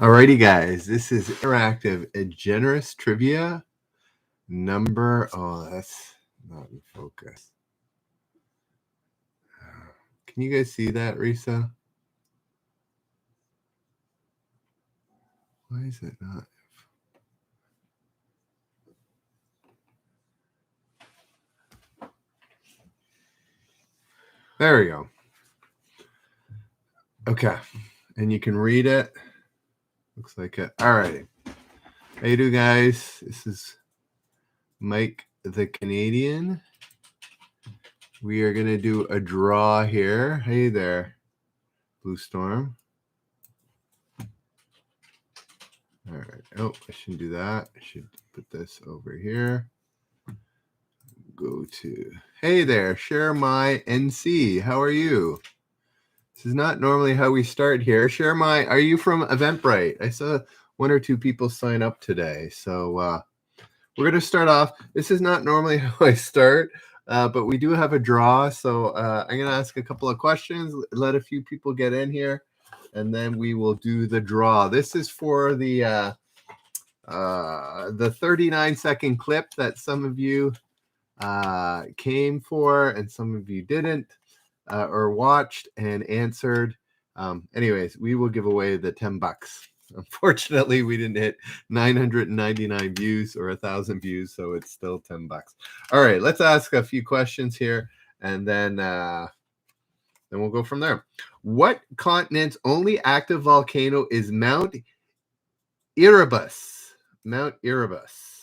Alrighty, guys, this is interactive generous trivia number. Oh, that's not in focus. Can you guys see that, Risa? Why is it not? There we go. Okay, and you can read it. Looks like it. All right. How you do, guys? This is Mike the Canadian. We are gonna do a draw here. Hey there, Blue Storm. All right. Oh, I shouldn't do that. I should put this over here. Go to, hey there, share my NC. How are you? This is not normally how we start here. Share my, are you from Eventbrite? I saw one or two people sign up today. So we're going to start off. This is not normally how I start, but we do have a draw. So I'm going to ask a couple of questions, let a few people get in here, and then we will do the draw. This is for the 39-second clip that some of you came for and some of you didn't or watched and answered. Anyways, we will give away the $10. Unfortunately, we didn't hit 999 views or 1,000 views, so it's still $10. All right, let's ask a few questions here, and then we'll go from there. What continent's only active volcano is Mount Erebus? Mount Erebus.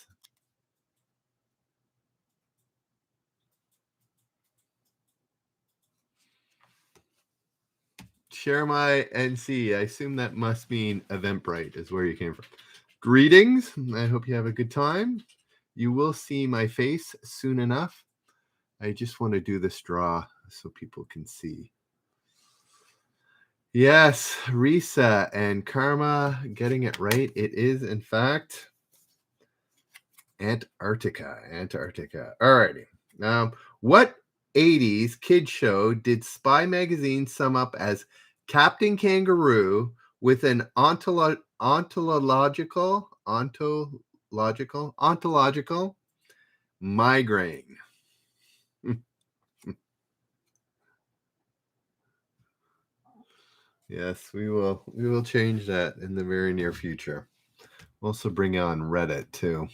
Share my NC. I assume that must mean Eventbrite is where you came from. Greetings. I hope you have a good time. You will see my face soon enough. I just want to do this draw so people can see. Yes, Risa and Karma getting it right. It is, in fact, Antarctica. Antarctica. All righty. What 80s kid show did Spy Magazine sum up as Captain Kangaroo with an ontological migraine? Yes, we will change that in the very near future. We'll also bring on Reddit too.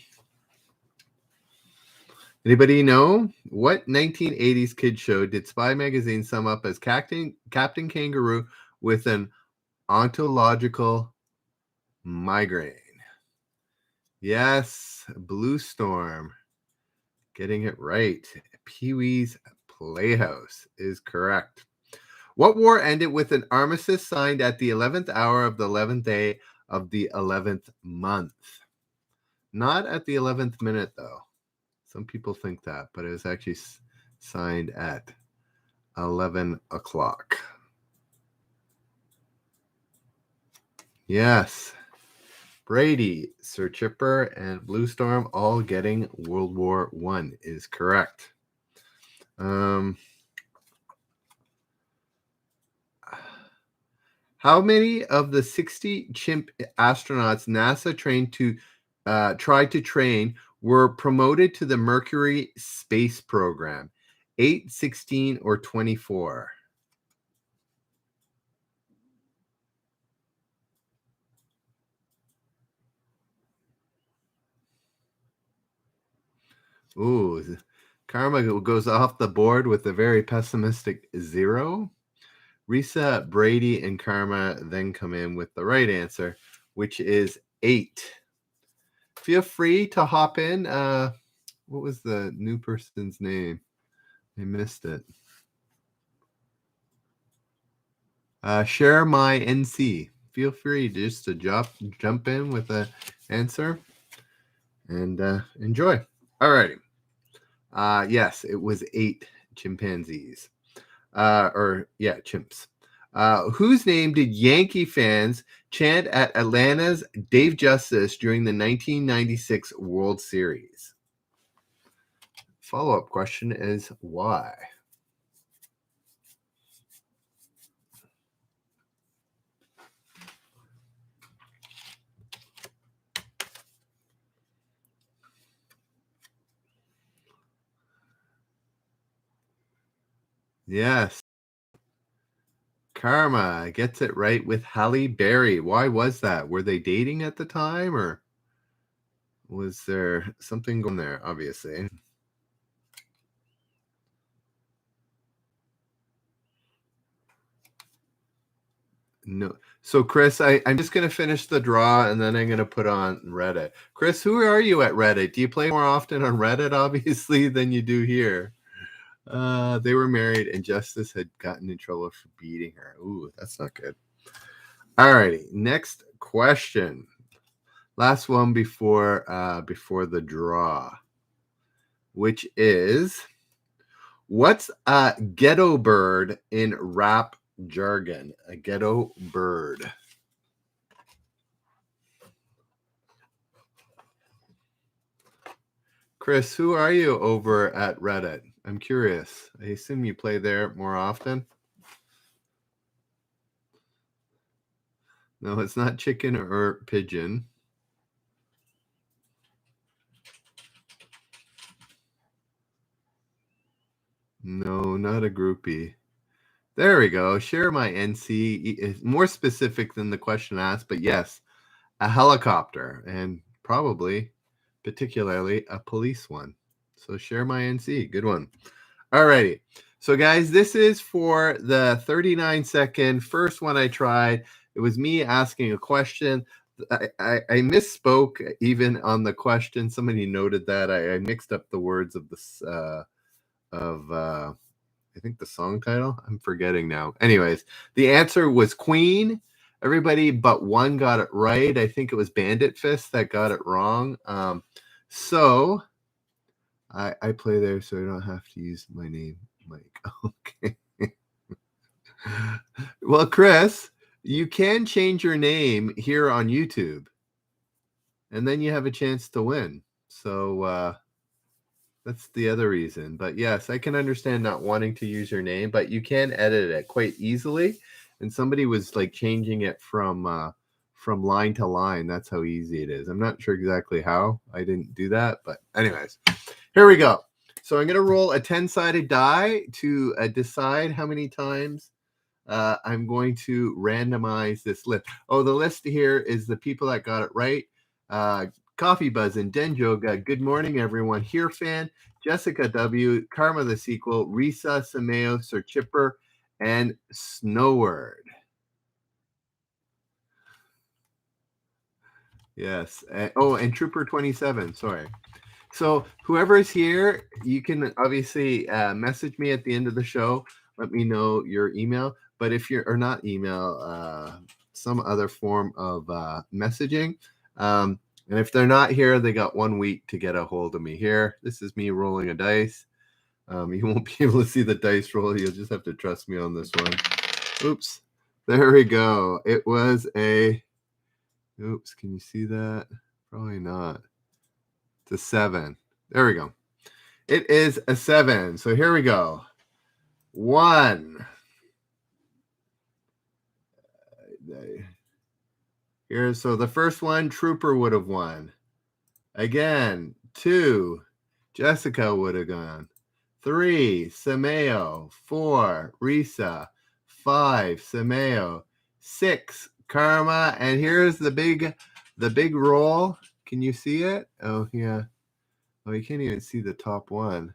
Anybody know what 1980s kid show did Spy Magazine sum up as Captain Kangaroo with an ontological migraine? Yes, Blue Storm. Getting it right. Pee-wee's Playhouse is correct. What war ended with an armistice signed at the 11th hour of the 11th day of the 11th month? Not at the 11th minute, though. Some people think that, but it was actually signed at 11 o'clock. Yes. Brady, Sir Chipper, and Blue Storm all getting World War I is correct. How many of the 60 chimp astronauts NASA tried to train were promoted to the Mercury space program? 8, 16, or 24? Ooh, Karma goes off the board with a very pessimistic 0. Risa, Brady, and Karma then come in with the right answer, which is 8. Feel free to hop in. What was the new person's name? I missed it. Share my NC. Feel free just to jump in with an answer and enjoy. All righty. Yes, it was 8 chimpanzees. Chimps. Whose name did Yankee fans chant at Atlanta's Dave Justice during the 1996 World Series? Follow-up question is why? Yes. Karma gets it right with Halle Berry. Why was that? Were they dating at the time, or was there something going there? Obviously. No. So, Chris, I'm just going to finish the draw and then I'm going to put on Reddit. Chris, who are you at Reddit? Do you play more often on Reddit, obviously, than you do here? They were married and Justice had gotten in trouble for beating her. Ooh, that's not good. All righty. Next question. Last one before the draw, which is, what's a ghetto bird in rap jargon? A ghetto bird. Chris, who are you over at Reddit? I'm curious. I assume you play there more often. No, it's not chicken or pigeon. No, not a groupie. There we go. Share my NC is more specific than the question asked, but yes, a helicopter and probably particularly a police one. So share my NC. Good one. All righty. So guys, this is for the 39-second first one I tried. It was me asking a question. I misspoke even on the question. Somebody noted that I mixed up the words of this I think the song title. I'm forgetting now. Anyways, the answer was Queen. Everybody but one got it right. I think it was Bandit Fist that got it wrong. So I play there, so I don't have to use my name, Mike. Okay. Well, Chris, you can change your name here on YouTube, and then you have a chance to win. So that's the other reason. But yes, I can understand not wanting to use your name, but you can edit it quite easily. And somebody was like changing it from line to line. That's how easy it is. I'm not sure exactly how. I didn't do that, but anyways, here we go. So I'm going to roll a 10-sided die to decide how many times I'm going to randomize this list. Oh, the list here is the people that got it right. Coffee Buzzin', Denjoga, good morning, everyone. Here Fan, Jessica W, Karma the Sequel, Risa, Sameo, Sir Chipper, and Snowward. Yes. And Trooper 27. Sorry. So whoever is here, you can obviously message me at the end of the show. Let me know your email. But if you're, or not email, some other form of messaging. And if they're not here, they got 1 week to get a hold of me here. This is me rolling a dice. You won't be able to see the dice roll. You'll just have to trust me on this one. Oops. There we go. It was a, oops, can you see that? Probably not. It's a 7. There we go. It is a 7. So here we go. 1. Here, so the first one, Trooper would have won. Again, 2, Jessica would have gone. 3, Sameo. 4, Risa. 5, Sameo. 6, Karma. And here's the big roll. Can you see it? Oh, yeah. Oh, you can't even see the top one.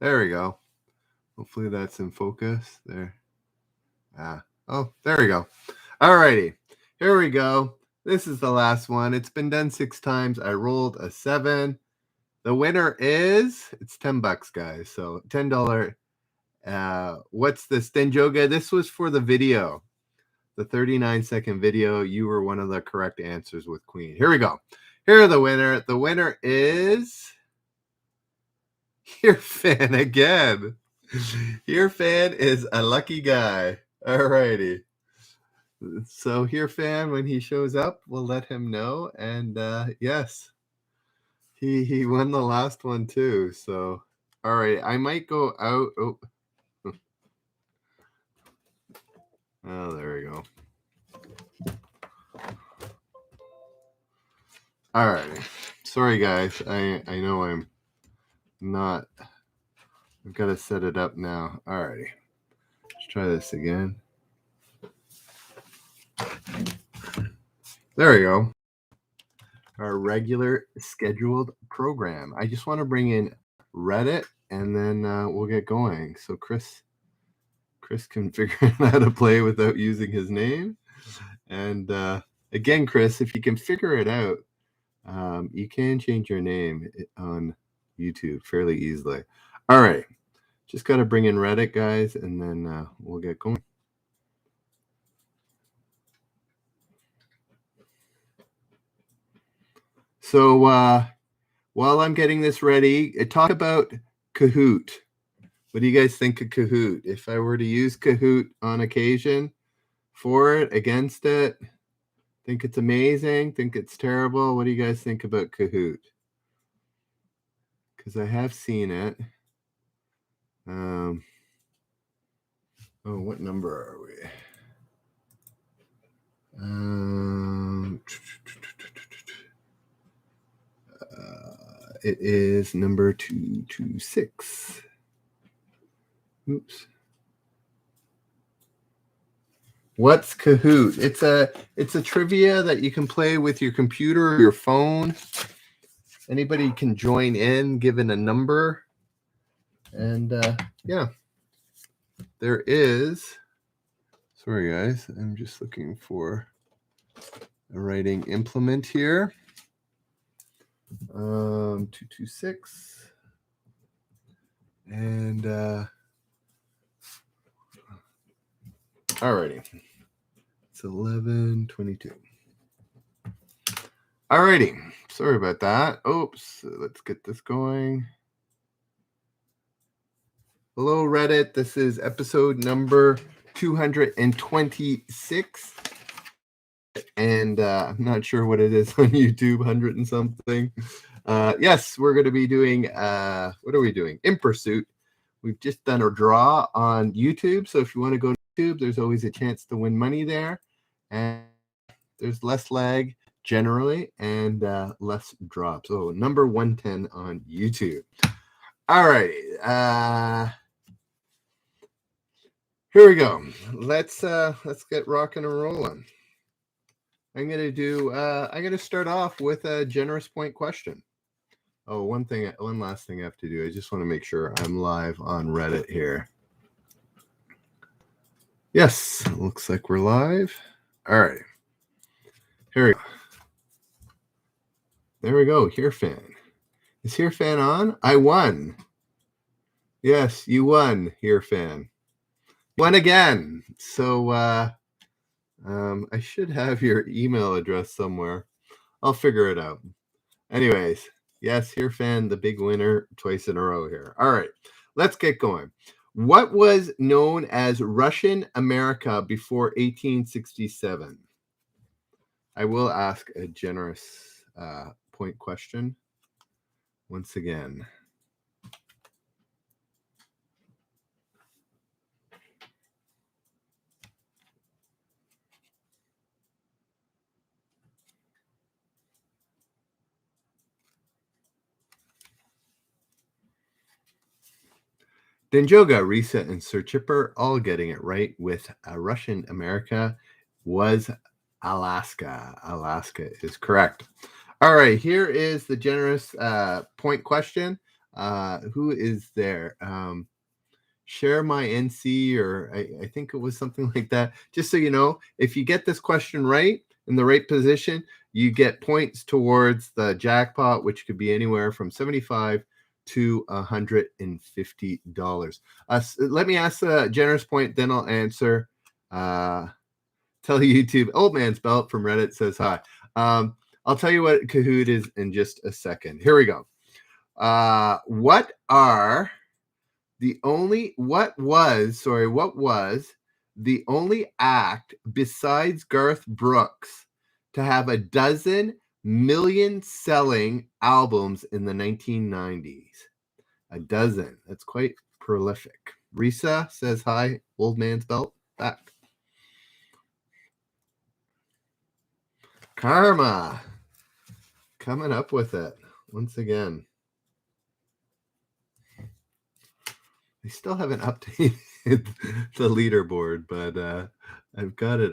There we go. Hopefully that's in focus. There. Oh, there we go. All righty. Here we go. This is the last one. It's been done 6 times. I rolled a 7. The winner is, it's $10, guys. So $10. What's this, Denjoga? This was for the video, the 39-second video. You were one of the correct answers with Queen. Here we go. Here are the winner. The winner is Here Fan again. Here Fan is a lucky guy. All righty. So Here Fan, when he shows up, we'll let him know. And yes, he won the last one too. So all right, I might go out. Oh, there we go. All right. Sorry, guys. I know I'm not I've got to set it up now. Alrighty. Let's try this again. There we go. Our regular scheduled program. I just want to bring in Reddit and then we'll get going. So Chris can figure out how to play without using his name. And again, Chris, if you can figure it out, you can change your name on YouTube fairly easily. All right. Just got to bring in Reddit, guys, and then we'll get going. So while I'm getting this ready, talk about Kahoot. What do you guys think of Kahoot? If I were to use Kahoot on occasion, for it, against it, think it's amazing, think it's terrible? What do you guys think about Kahoot? Because I have seen it. Oh, what number are we? It is number 226. Oops. What's Kahoot? It's a trivia that you can play with your computer or your phone. Anybody can join in, given a number. And yeah, there is. Sorry, guys. I'm just looking for a writing implement here. 226. And alrighty. It's 11:22. Alrighty. Sorry about that. Oops. Let's get this going. Hello, Reddit. This is episode number 226. And I'm not sure what it is on YouTube, 100 and something. Yes, we're going to be doing, what are we doing? In Pursuit. We've just done a draw on YouTube. So if you want to go to YouTube, there's always a chance to win money there. And there's less lag generally and less drops. Oh, number 110 on YouTube. All right. Here we go. Let's get rocking and rolling. I'm gonna start off with a generous point question. Oh, one last thing I have to do. I just want to make sure I'm live on Reddit here. Yes, looks like we're live. All right. Here we go. There we go. Here fan. Is Here fan on? I won. Yes, you won, Here fan. Won again. So I should have your email address somewhere. I'll figure it out. Anyways, yes, Here fan, the big winner twice in a row here. All right, let's get going. What was known as Russian America before 1867? I will ask a generous point question once again. Denjoga, Risa, and Sir Chipper all getting it right with Russian America was Alaska. Alaska is correct. All right, here is the generous point question. Who is there? Share my NC, or I think it was something like that. Just so you know, if you get this question right in the right position, you get points towards the jackpot, which could be anywhere from $75 to $150. Let me ask a generous point, then I'll answer. Tell YouTube. Old Man's Belt from Reddit says hi. I'll tell you what Kahoot is in just a second. Here we go. What was the only act besides Garth Brooks to have a dozen million-selling albums in the 1990s? A dozen. That's quite prolific. Risa says hi. Old Man's Belt back. Karma coming up with it once again. still haven't updated the leaderboard, but I've got it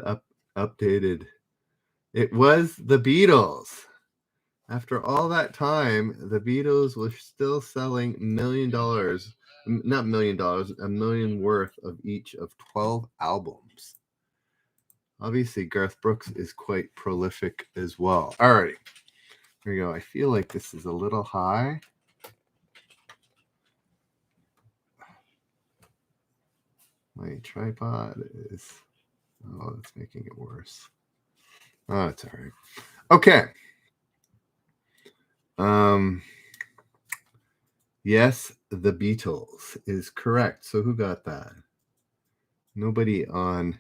updated. It was the Beatles. After all that time, the Beatles were still selling $1 million, not $1 million, $1 million worth of each of 12 albums. Obviously, Garth Brooks is quite prolific as well. All right, here we go. I feel like this is a little high. My tripod is, oh, that's making it worse. Oh, it's all right. Okay. Yes, the Beatles is correct. So who got that? Nobody on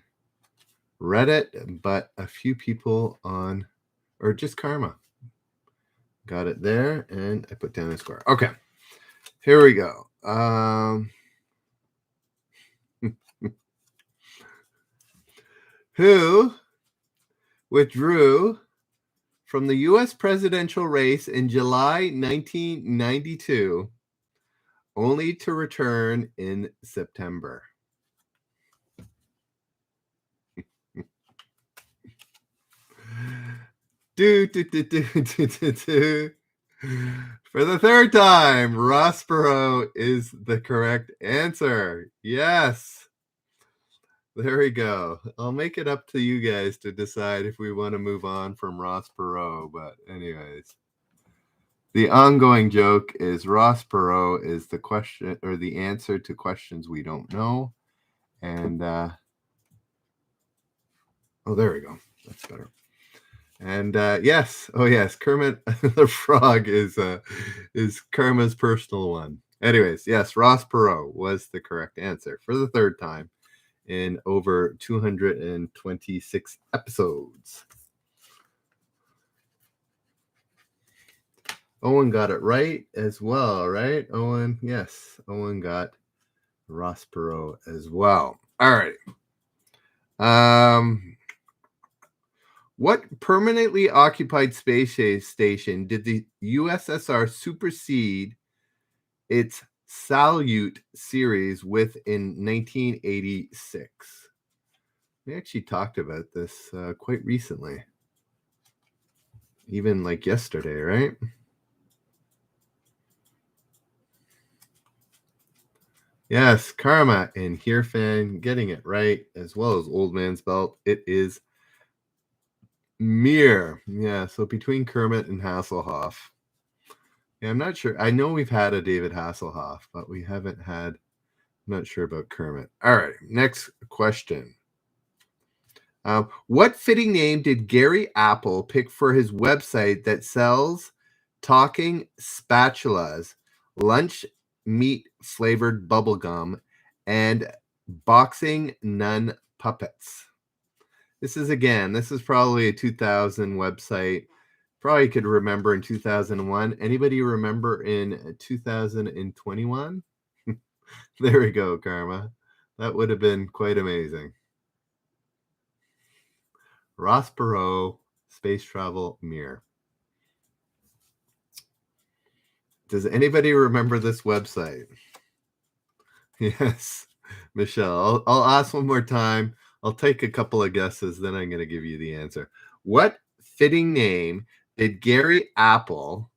Reddit, but a few people on, or just Karma. Got it there, and I put down a score. Okay, here we go. Who withdrew from the U.S. presidential race in July 1992, only to return in September? For the third time, Ross Perot is the correct answer. Yes. There we go. I'll make it up to you guys to decide if we want to move on from Ross Perot. But anyways, the ongoing joke is Ross Perot is the question or the answer to questions we don't know. And oh, there we go. That's better. And yes, oh yes, Kermit the Frog is Karma's personal one. Anyways, yes, Ross Perot was the correct answer for the third time in over 226 episodes. Owen got it right as well, right? Owen, yes, Owen got Ross Perot as well. All right. What permanently occupied space station did the USSR supersede its Salyut series with in 1986? We actually talked about this quite recently. Even like yesterday, right? Yes, Karma and Hearfan getting it right, as well as Old Man's Belt. It is Mir. Yeah, so between Kermit and Hasselhoff. Yeah, I'm not sure. I know we've had a David Hasselhoff, but we haven't had, I'm not sure about Kermit. All right, next question. What fitting name did Gary Apple pick for his website that sells talking spatulas, lunch meat flavored bubblegum, and boxing nun puppets? This is probably a 2000 website. Probably could remember in 2001. Anybody remember in 2021? There we go, Karma. That would have been quite amazing. Ross Perot, Space Travel Mirror. Does anybody remember this website? Yes, Michelle. I'll ask one more time. I'll take a couple of guesses, then I'm going to give you the answer. What fitting name did Gary Apple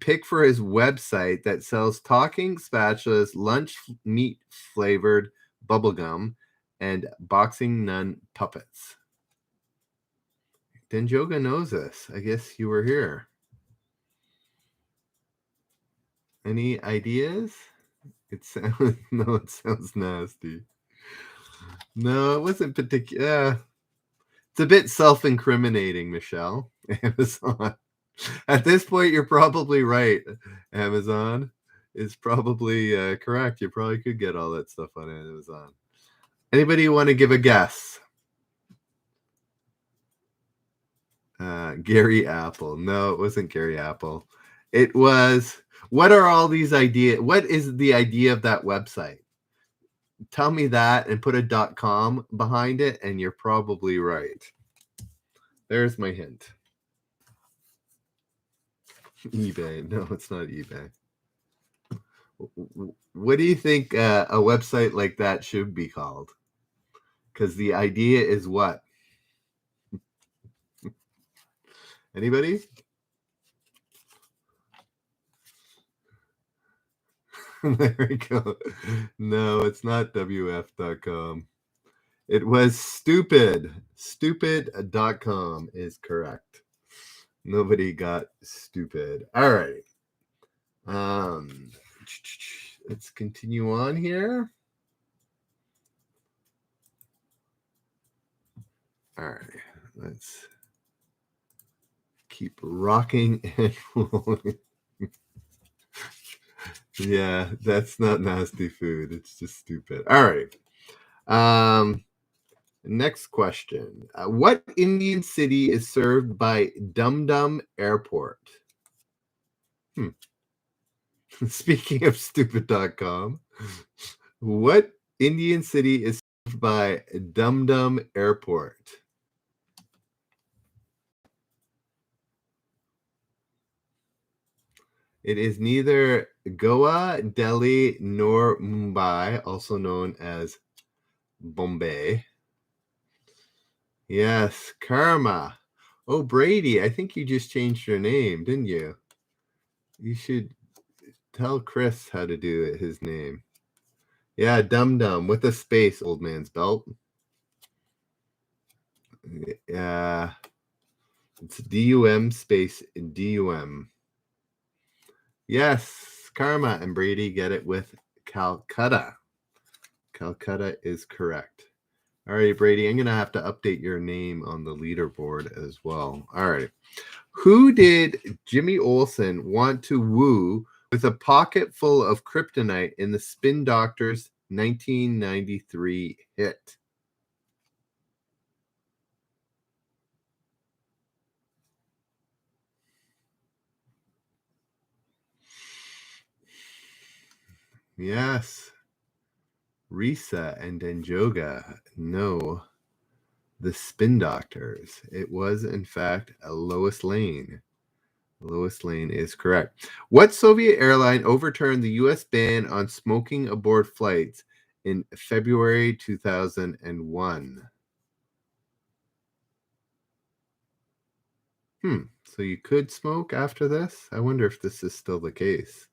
pick for his website that sells talking spatulas, lunch meat flavored bubblegum, and boxing nun puppets? Denjoga knows this. I guess you were here. Any ideas? It sounds nasty. No, it wasn't particular. It's a bit self-incriminating, Michelle. Amazon. At this point, you're probably right. Amazon is probably correct. You probably could get all that stuff on Amazon. Anybody want to give a guess? Gary Apple. No, it wasn't Gary Apple. It was, what are all these ideas? What is the idea of that website? Tell me that and put a .com behind it, and you're probably right. There's my hint. eBay. No, it's not eBay. What do you think a website like that should be called? Because the idea is what? Anybody? There we go. No, it's not WF.com. It was stupid. Stupid.com is correct. Nobody got stupid. All right. Let's continue on here. All right. Let's keep rocking and rolling. Yeah, that's not nasty food. It's just stupid. All right. Next question. What Indian city is served by Dum Dum Airport? Speaking of stupid.com, what Indian city is served by Dum Dum Airport? It is neither Goa, Delhi, nor Mumbai, also known as Bombay. Yes, Karma. Oh, Brady, I think you just changed your name, didn't you? You should tell Chris how to do his name. Yeah, Dum Dum with a space, old man's belt. Yeah, it's DUM space DUM. Yes, Karma and Brady get it with Calcutta. Calcutta is correct. All right, Brady, I'm going to have to update your name on the leaderboard as well. All right. Who did Jimmy Olsen want to woo with a pocket full of kryptonite in the Spin Doctors 1993 hit? Yes. Risa and Denjoga. No. The Spin Doctors. It was, in fact, a Lois Lane. Lois Lane is correct. What Soviet airline overturned the U.S. ban on smoking aboard flights in February 2001? So you could smoke after this? I wonder if this is still the case.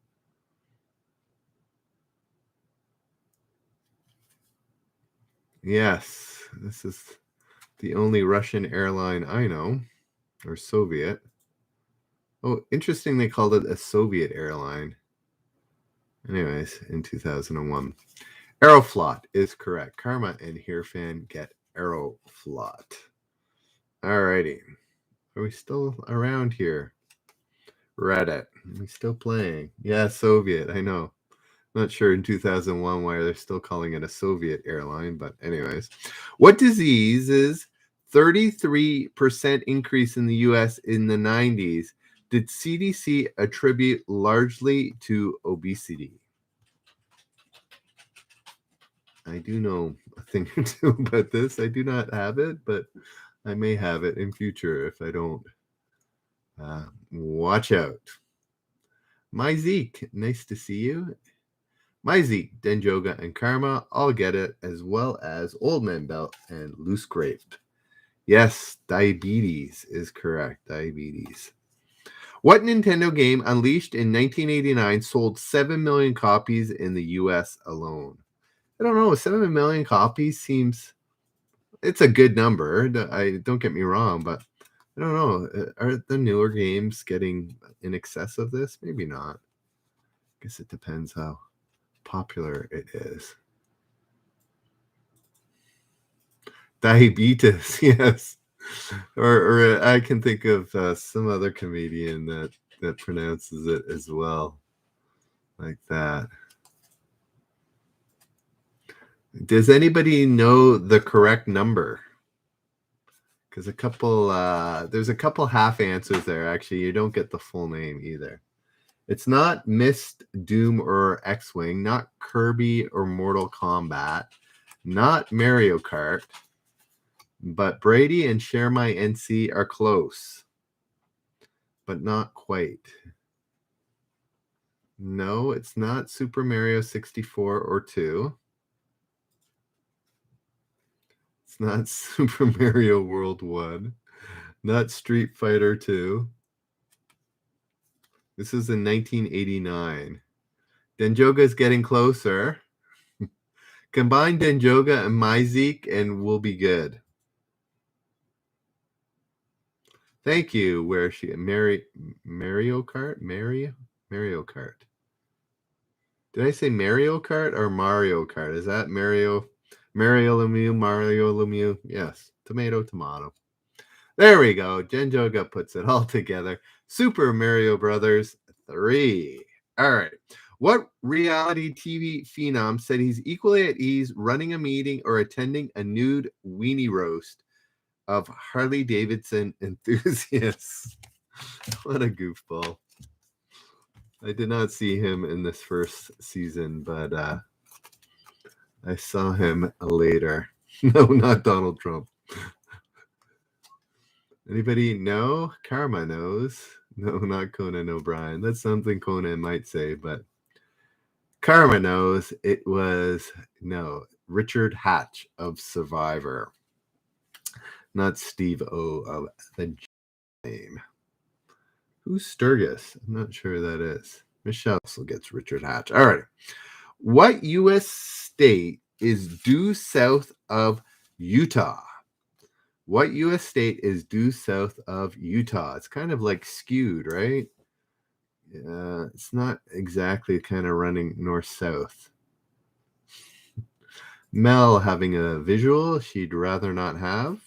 Yes, this is the only Russian airline I know, or Soviet. Oh, interesting they called it a Soviet airline. Anyways, in 2001. Aeroflot is correct. Karma and Hirfan get Aeroflot. Alrighty. Are we still around here? Reddit. Are we still playing? Yeah, Soviet. I know. Not sure in 2001 why they're still calling it a Soviet airline, but anyways. What diseases 33% increase in the US in the 90s did CDC attribute largely to obesity? I do know a thing or two about this. I do not have it, but I may have it in future if I don't. Watch out. My Zeke, nice to see you. My Zeke, Denjoga, and Karma all get it, as well as Old Man Belt and Loose Grape. Yes, diabetes is correct. Diabetes. What Nintendo game unleashed in 1989 sold 7 million copies in the US alone? I don't know. 7 million copies seems it's a good number. I don't get me wrong, but I don't know. Are the newer games getting in excess of this? Maybe not. I guess it depends how popular it is. Diabetes, yes. Or I can think of some other comedian that pronounces it as well, like that. Does anybody know the correct number? Because there's a couple half answers there. Actually, you don't get the full name either. It's not Myst, Doom, or X-Wing, not Kirby or Mortal Kombat, not Mario Kart, but Brady and Share My NC are close, but not quite. No, it's not Super Mario 64 or 2. It's not Super Mario World 1. Not Street Fighter 2. This is in 1989. Denjoga is getting closer. Combine Denjoga and Myzik and we'll be good. Thank you. Where is she? Mario Kart? Mario Kart. Did I say Mario Kart or Mario Kart? Is that Mario Lemieux? Yes. Tomato. There we go. Denjoga puts it all together. Super Mario Brothers 3. All right. What reality TV phenom said he's equally at ease running a meeting or attending a nude weenie roast of Harley Davidson enthusiasts? What a goofball. I did not see him in this first season, but I saw him later. No, not Donald Trump. Anybody know? Karma knows. No, not Conan O'Brien. That's something Conan might say, but Karma knows. It was, Richard Hatch of Survivor, not Steve O of the name. Who's Sturgis? I'm not sure who that is. Michelle also gets Richard Hatch. All right. What U.S. state is due south of Utah? What U.S. state is due south of Utah? It's kind of like skewed, right? It's not exactly kind of running north-south. Mel having a visual she'd rather not have.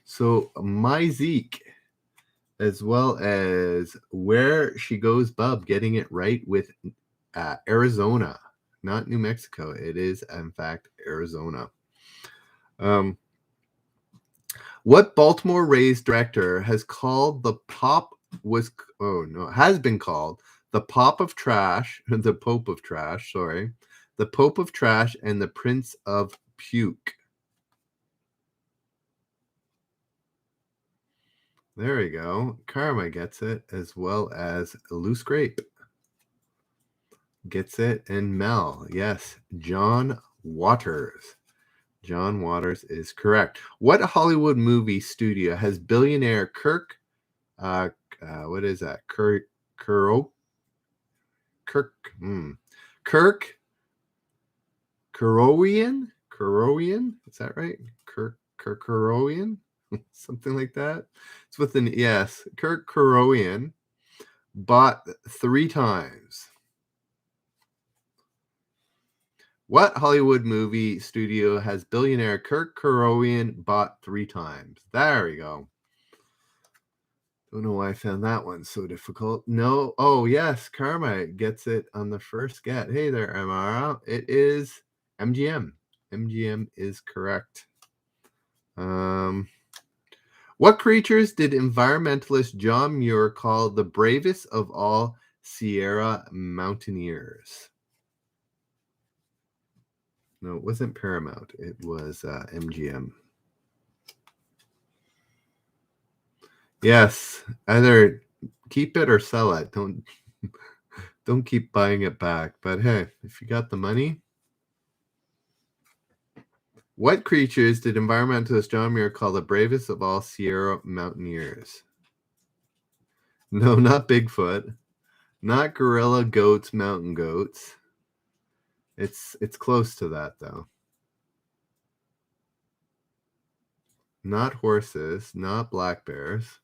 So Myzik, as well as Where She Goes Bub, getting it right with Arizona, not New Mexico. It is, in fact, Arizona. What Baltimore Rays director has called the Pop has been called the Pop of Trash, the Pope of Trash, sorry, the Pope of Trash and the Prince of Puke? There we go. Karma gets it, as well as Loose Grape gets it, and Mel. Yes, John Waters. John Waters is correct. What Hollywood movie studio has billionaire Kirk? What is that? Kirk Kerorian? Is that right? Kerorian? Something like that. It's with an yes. Kirk Kerorian bought 3 times. What Hollywood movie studio has billionaire Kirk Kerorian bought 3 times? There we go. Don't know why I found that one so difficult. No. Oh, yes. Karma gets it on the first get. Hey there, Amara. It is MGM. MGM is correct. What creatures did environmentalist John Muir call the bravest of all Sierra mountaineers? No, it wasn't Paramount. It was MGM. Yes, either keep it or sell it. Don't keep buying it back. But hey, if you got the money. What creatures did environmentalist John Muir call the bravest of all Sierra mountaineers? No, not Bigfoot. Not gorilla, goats, mountain goats. It's close to that though. Not horses, not black bears.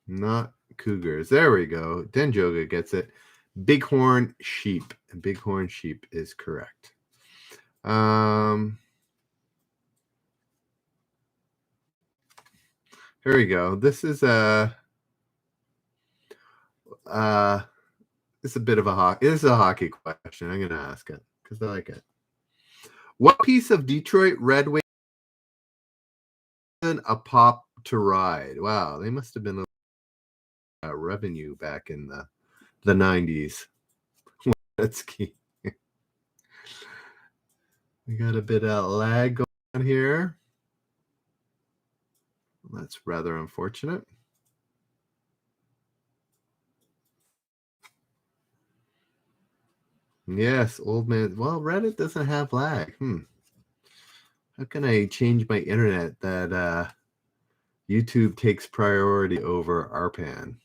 Not cougars. There we go. Denjoga gets it. Bighorn sheep. Bighorn sheep is correct. Here we go. This is a bit of a hockey. This is a hockey question. I'm going to ask it because I like it. What piece of Detroit Red Wings a pop to ride? Wow, they must have been a revenue back in the 90s. That's key. We got a bit of lag going on here. That's rather unfortunate. Yes, old man. Well, Reddit doesn't have lag. How can I change my internet that YouTube takes priority over RPAN?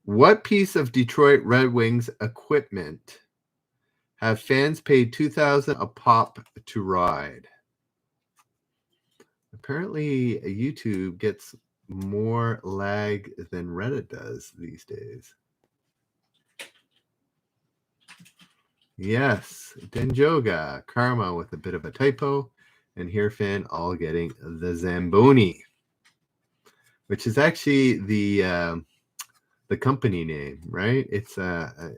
What piece of Detroit Red Wings equipment have fans paid $2,000 a pop to ride? Apparently, YouTube gets more lag than Reddit does these days. Yes, Denjoga, Karma with a bit of a typo, and Herefan all getting the Zamboni, which is actually the company name, right? It's a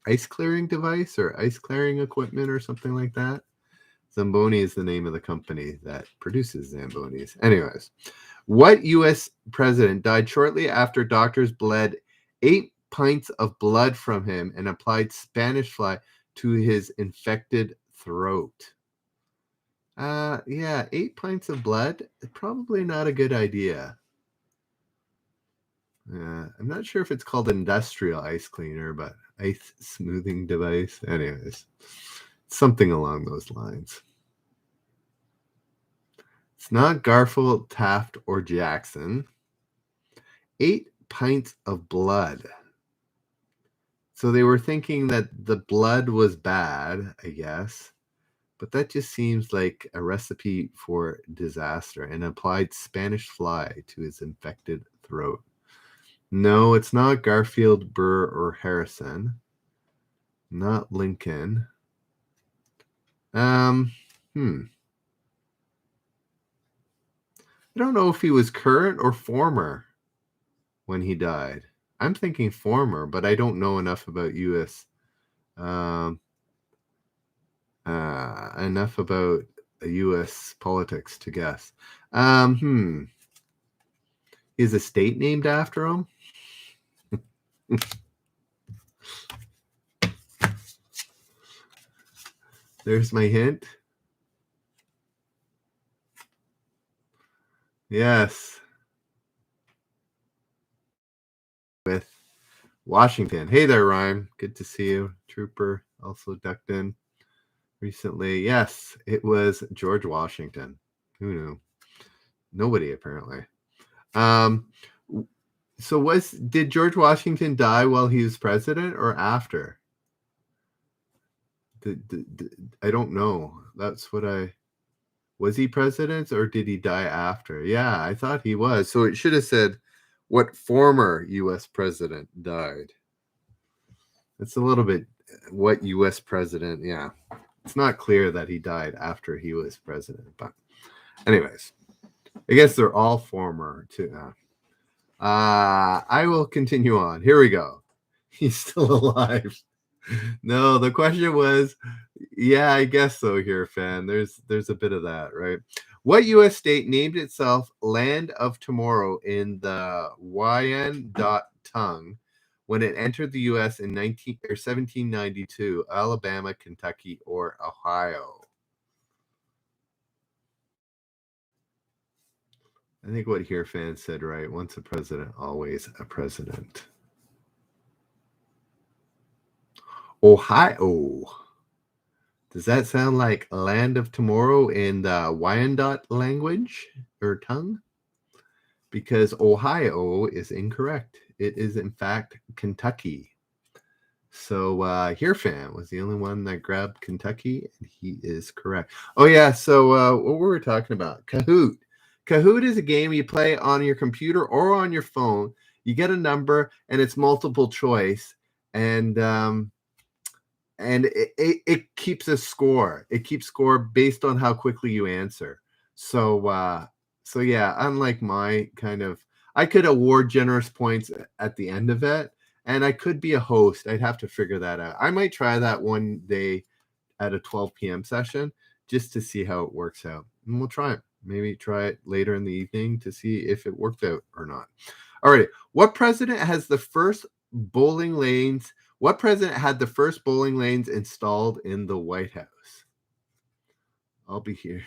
ice clearing device or ice clearing equipment or something like that. Zamboni is the name of the company that produces Zambonis. Anyways, what U.S. president died shortly after doctors bled 8 pints of blood from him and applied Spanish fly to his infected throat? Yeah, 8 pints of blood, probably not a good idea. I'm not sure if it's called industrial ice cleaner, but ice smoothing device. Anyways, something along those lines. It's not Garfield, Taft, or Jackson. 8 pints of blood. So they were thinking that the blood was bad, I guess. But that just seems like a recipe for disaster, and applied Spanish fly to his infected throat. No, it's not Garfield, Burr, or Harrison. Not Lincoln. I don't know if he was current or former when he died. I'm thinking former, but I don't know enough about U.S. Enough about U.S. politics to guess. Is a state named after him? There's my hint. Yes. With Washington. Hey there, Ryan. Good to see you. Trooper also ducked in recently. Yes, it was George Washington. Who knew? Nobody, apparently. So did George Washington die while he was president or after? I don't know. That's what was he president or did he die after? Yeah, I thought he was. So it should have said what former U.S. president died. It's a little bit what U.S. president. Yeah, it's not clear that he died after he was president. But anyways, I guess they're all former too. I will continue on. Here we go. He's still alive. No, the question was, yeah, I guess so here, fan. There's a bit of that, right? What U.S. state named itself Land of Tomorrow in the Wyandotte tongue when it entered the U.S. in 1792? Alabama, Kentucky, or Ohio? I think what here fan said right. Once a president, always a president. Ohio. Does that sound like Land of Tomorrow in the Wyandotte language or tongue? Because Ohio is incorrect. It is, in fact, Kentucky. So here fan was the only one that grabbed Kentucky, and he is correct. Oh, yeah. So what were we talking about? Kahoot. Kahoot is a game you play on your computer or on your phone. You get a number, and it's multiple choice. And it keeps a score. It keeps score based on how quickly you answer. So yeah, unlike my kind of, I could award generous points at the end of it, and I could be a host. I'd have to figure that out. I might try that one day at a 12 p.m. session just to see how it works out. And we'll try it. Maybe try it later in the evening to see if it worked out or not. All right. What president has the first bowling lanes? What president had the first bowling lanes installed in the White House? I'll be here.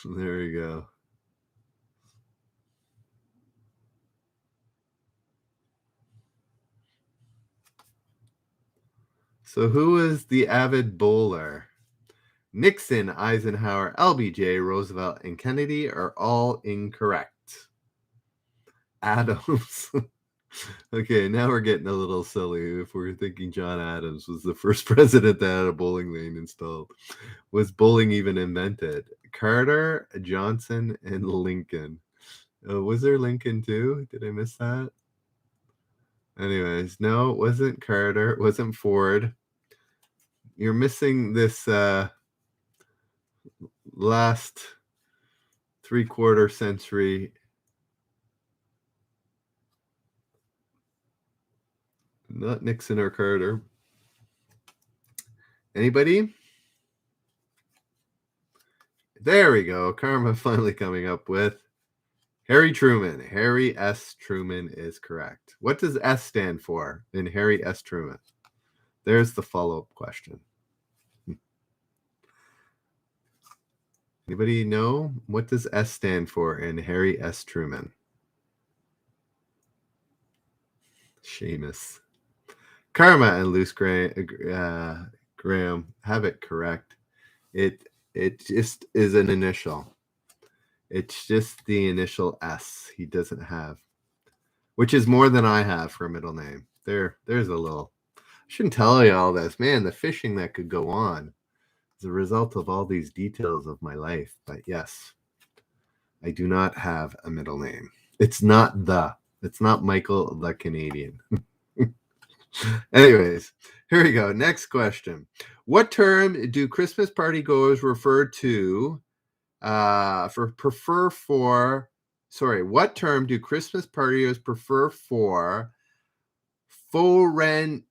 There we go. So who is the avid bowler? Nixon, Eisenhower, LBJ, Roosevelt, and Kennedy are all incorrect. Adams. Okay, now we're getting a little silly if we're thinking John Adams was the first president that had a bowling lane installed. Was bowling even invented? Carter, Johnson, and Lincoln. Was there Lincoln too? Did I miss that? Anyways, no, it wasn't Carter. It wasn't Ford. You're missing this last three-quarter century. Not Nixon or Carter. Anybody? There we go. Karma finally coming up with Harry Truman. Harry S. Truman is correct. What does S stand for in Harry S. Truman? There's the follow-up question. Anybody know? What does S stand for in Harry S. Truman? Seamus. Karma and Luce Graham have it correct. It just is an initial. It's just the initial S he doesn't have, which is more than I have for a middle name. There's a little. I shouldn't tell you all this. Man, the fishing that could go on is a result of all these details of my life. But yes, I do not have a middle name. It's not Michael the Canadian. Anyways, here we go. Next question. What term do Christmas party goers refer to what term do Christmas partiers prefer for Phorendendron,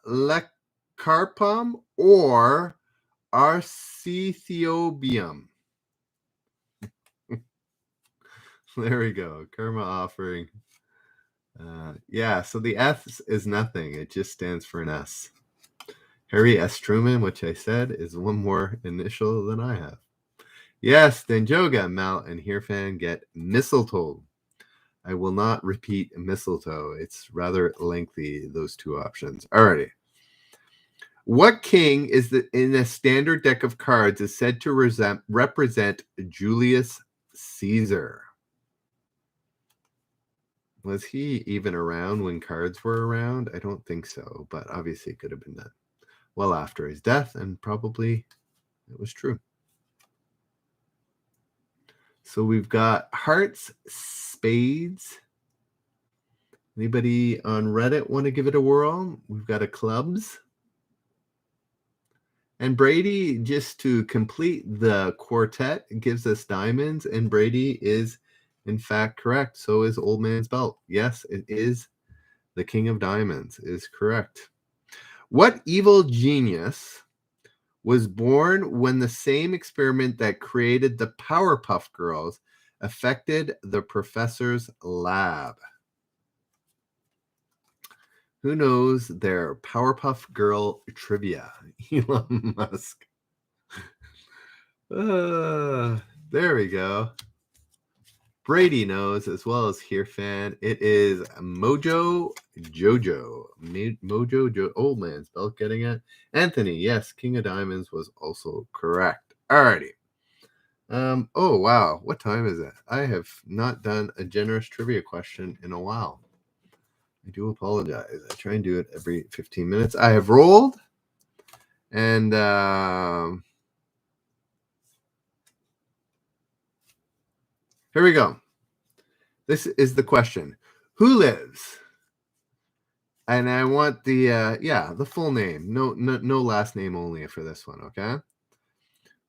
Lecarpum, or Arcethobium? There we go. Karma offering. So the S is nothing. It just stands for an S. Harry S. Truman, which I said is one more initial than I have. Yes, Denjoga, Mal, and Hirfan get mistletoe. I will not repeat mistletoe. It's rather lengthy, those two options. Alrighty. What king is in a standard deck of cards is said to represent Julius Caesar? Was he even around when cards were around? I don't think so, but obviously it could have been done well after his death, and probably it was true. So we've got hearts, spades. Anybody on Reddit want to give it a whirl? We've got a clubs. And Brady, just to complete the quartet, gives us diamonds, and Brady is in fact correct. So is Old Man's Belt. Yes, it is the King of Diamonds is correct. What evil genius was born when the same experiment that created the Powerpuff Girls affected the professor's lab? Who knows their Powerpuff Girl trivia? Elon Musk. There we go. Brady knows as well as Hirfan. It is Mojo Jojo. Mojo Jojo. Old Man's Belt getting it. Anthony, yes, King of Diamonds was also correct. Alrighty. Oh, wow. What time is it? I have not done a generous trivia question in a while. I do apologize. I try and do it every 15 minutes. I have rolled. And here we go. This is the question. Who lives? And I want the full name. No last name only for this one, okay?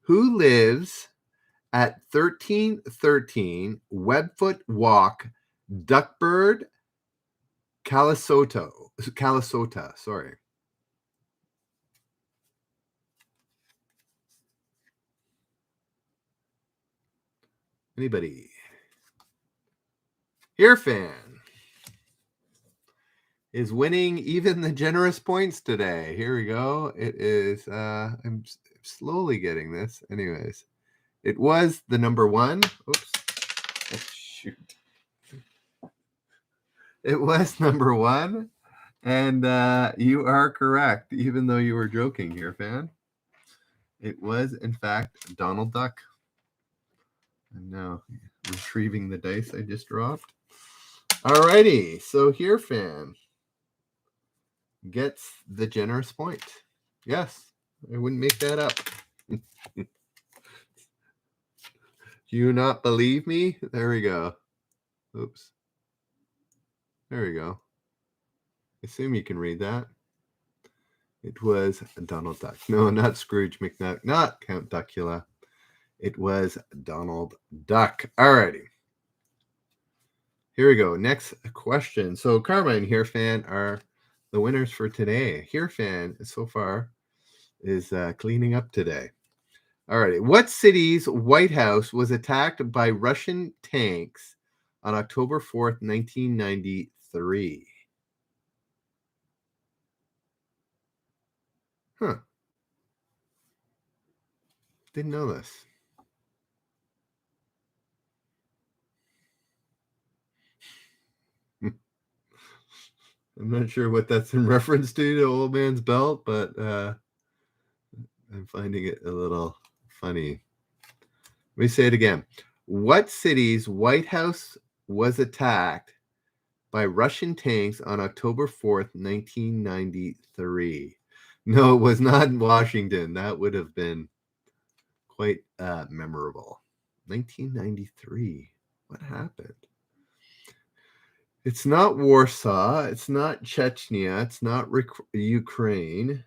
Who lives at 1313 Webfoot Walk, Duckbird, Calisota, sorry. Anybody? Hirfan. is winning even the generous points today. Here we go. It is, I'm slowly getting this. Anyways, it was the number one. Oops. Oh, shoot. It was number one. And you are correct, even though you were joking here, fan. It was, in fact, Donald Duck. I'm now retrieving the dice I just dropped. Alrighty, so here, fan gets the generous point. Yes, I wouldn't make that up. Do you not believe me? There we go. Oops. There we go. I assume you can read that. It was Donald Duck. No, not Scrooge McNuck, not Count Duckula. It was Donald Duck. Alrighty. Here we go. Next question. So Karma and Here Fan are the winners for today. Here Fan so far is cleaning up today. Alrighty. What city's White House was attacked by Russian tanks on October 4th, 1993? Huh. Didn't know this. I'm not sure what that's in reference to the old man's belt, but I'm finding it a little funny. Let me say it again. What city's White House was attacked by Russian tanks on October 4th, 1993? No, it was not Washington. That would have been quite memorable. 1993. What happened? It's not Warsaw. It's not Chechnya. It's not Ukraine.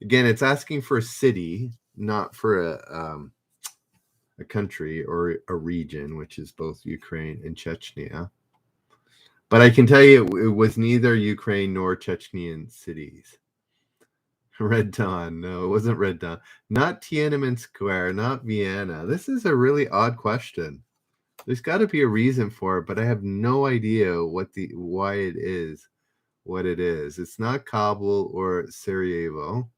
Again, it's asking for a city, not for a country or a region, which is both Ukraine and Chechnya. But I can tell you it was neither Ukraine nor Chechnyan cities. Red Dawn. No, it wasn't Red Dawn. Not Tiananmen Square, not Vienna. This is a really odd question. There's got to be a reason for it, but I have no idea why it is what it is. It's not Kabul or Sarajevo.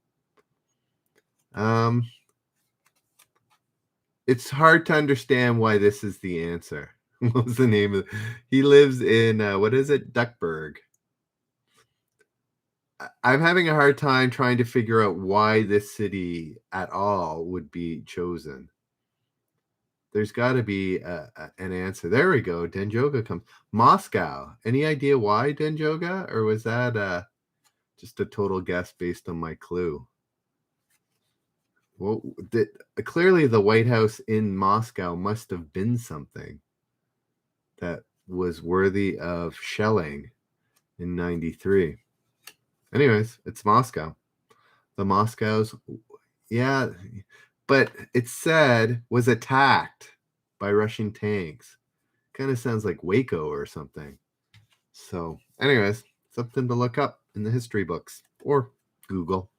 It's hard to understand why this is the answer. What was the name of it? He lives in what is it? Duckburg. I'm having a hard time trying to figure out why this city at all would be chosen. There's got to be an answer. There we go. Denjoga comes. Moscow. Any idea why Denjoga? Or was that just a total guess based on my clue? Well, clearly the White House in Moscow must have been something that was worthy of shelling in 93. Anyways, it's Moscow. The Moscow's, yeah, but it said was attacked by Russian tanks. Kind of sounds like Waco or something. So, anyways, something to look up in the history books or Google.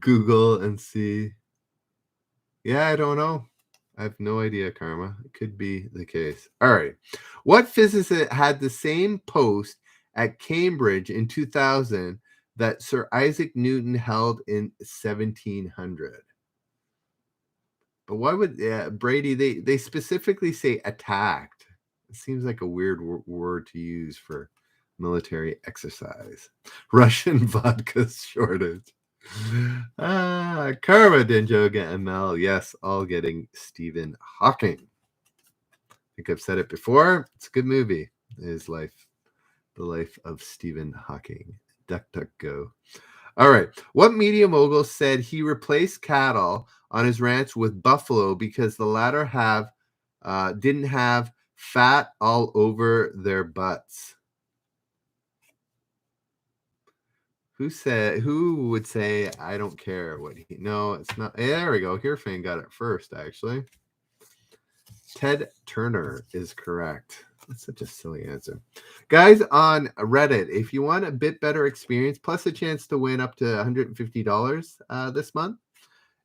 Google and see. Yeah, I don't know. I have no idea, Karma. It could be the case. All right. What physicist had the same post at Cambridge in 2000 that Sir Isaac Newton held in 1700? But why would Brady, they specifically say attacked? It seems like a weird word to use for military exercise. Russian vodka shortage. Karma, Denjoga, ML. Yes, all getting Stephen Hawking. I think I've said it before. It's a good movie. His life, the life of Stephen Hawking. Duck, duck, go. All right. What media mogul said he replaced cattle on his ranch with buffalo because the latter didn't have fat all over their butts? Who would say I don't care what he? No, it's not. There we go. Herefan got it first, actually. Ted Turner is correct. That's such a silly answer. Guys on Reddit, if you want a bit better experience, plus a chance to win up to $150 this month,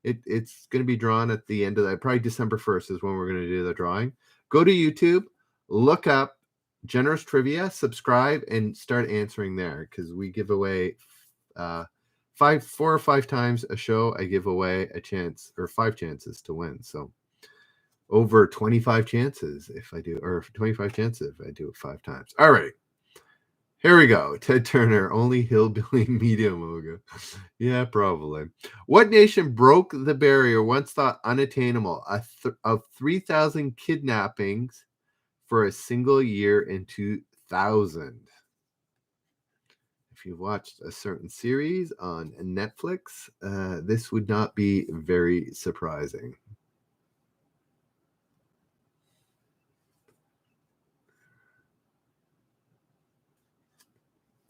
it's going to be drawn at the end of that. Probably December 1st is when we're going to do the drawing. Go to YouTube, look up Generous Trivia, subscribe and start answering there, because we give away 4 or 5 times a show. I give away a chance, or 5 chances to win. So over 25 chances if I do, or 25 chances if I do it 5 times. All right. Here we go. Ted Turner, only hillbilly medium logo. Yeah, probably. What nation broke the barrier once thought unattainable of 3,000 kidnappings for a single year in 2000? If you've watched a certain series on Netflix, this would not be very surprising.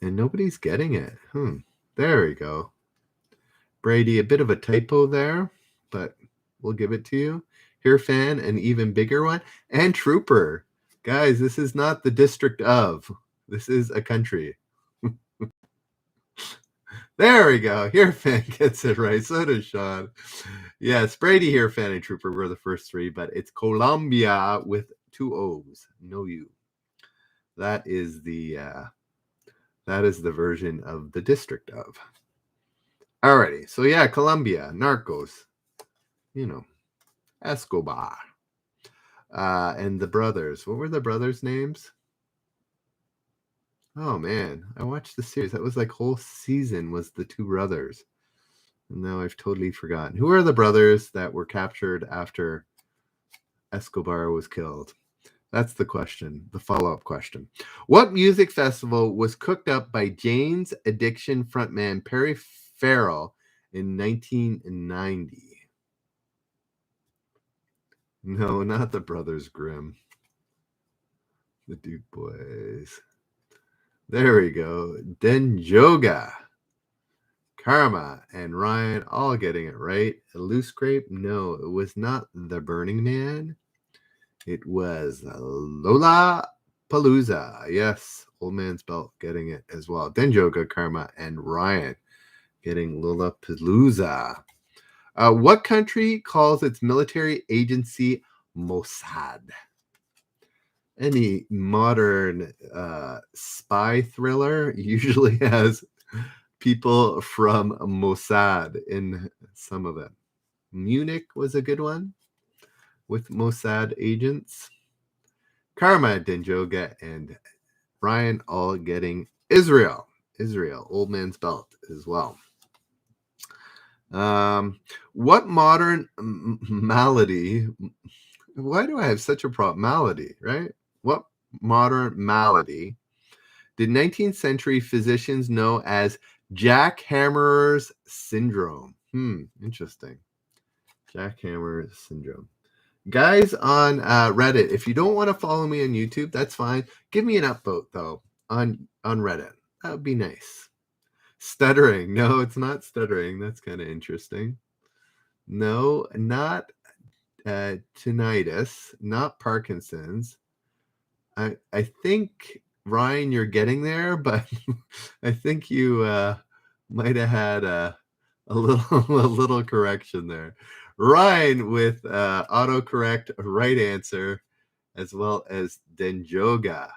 And nobody's getting it. There we go. Brady, a bit of a typo there, but we'll give it to you. Here, fan, an even bigger one. And Trooper. Guys, this is not the district of. This is a country. There we go. Here, fan gets it right. So does Sean. Yes, Brady, here, fan, and Trooper were the first 3, but it's Colombia with 2 O's. No U. That is the version of the district of. Alrighty, so yeah, Colombia, Narcos, Escobar, and the brothers. What were the brothers' names? Oh man, I watched the series. That was like whole season was the 2 brothers. And now I've totally forgotten. Who are the brothers that were captured after Escobar was killed? That's the question, the follow-up question. What music festival was cooked up by Jane's Addiction frontman Perry Farrell in 1990? No, not the Brothers Grimm. The Duke Boys. There we go. Denjoga, Karma, and Ryan all getting it right. A loose grape? No, it was not the Burning Man. It was Lola Palooza. Yes, Old Man's Belt getting it as well. Denjoga, Karma, and Ryan getting Lola Palooza. What country calls its military agency Mossad? Any modern spy thriller usually has people from Mossad in some of it. Munich was a good one with Mossad agents. Karma, Denjoga, and Ryan all getting Israel. Old Man's Belt as well. What modern malady? Why do I have such a problem? Malady, right? What modern malady did 19th century physicians know as jackhammerer's syndrome? Interesting. Jackhammerer's syndrome. Guys on Reddit, if you don't want to follow me on YouTube, that's fine. Give me an upvote, though, on Reddit. That would be nice. Stuttering. No, it's not stuttering. That's kind of interesting. No, not tinnitus, not Parkinson's. I think, Ryan, you're getting there, but I think you might have had a little correction there. Ryan with autocorrect right answer, as well as Denjoga.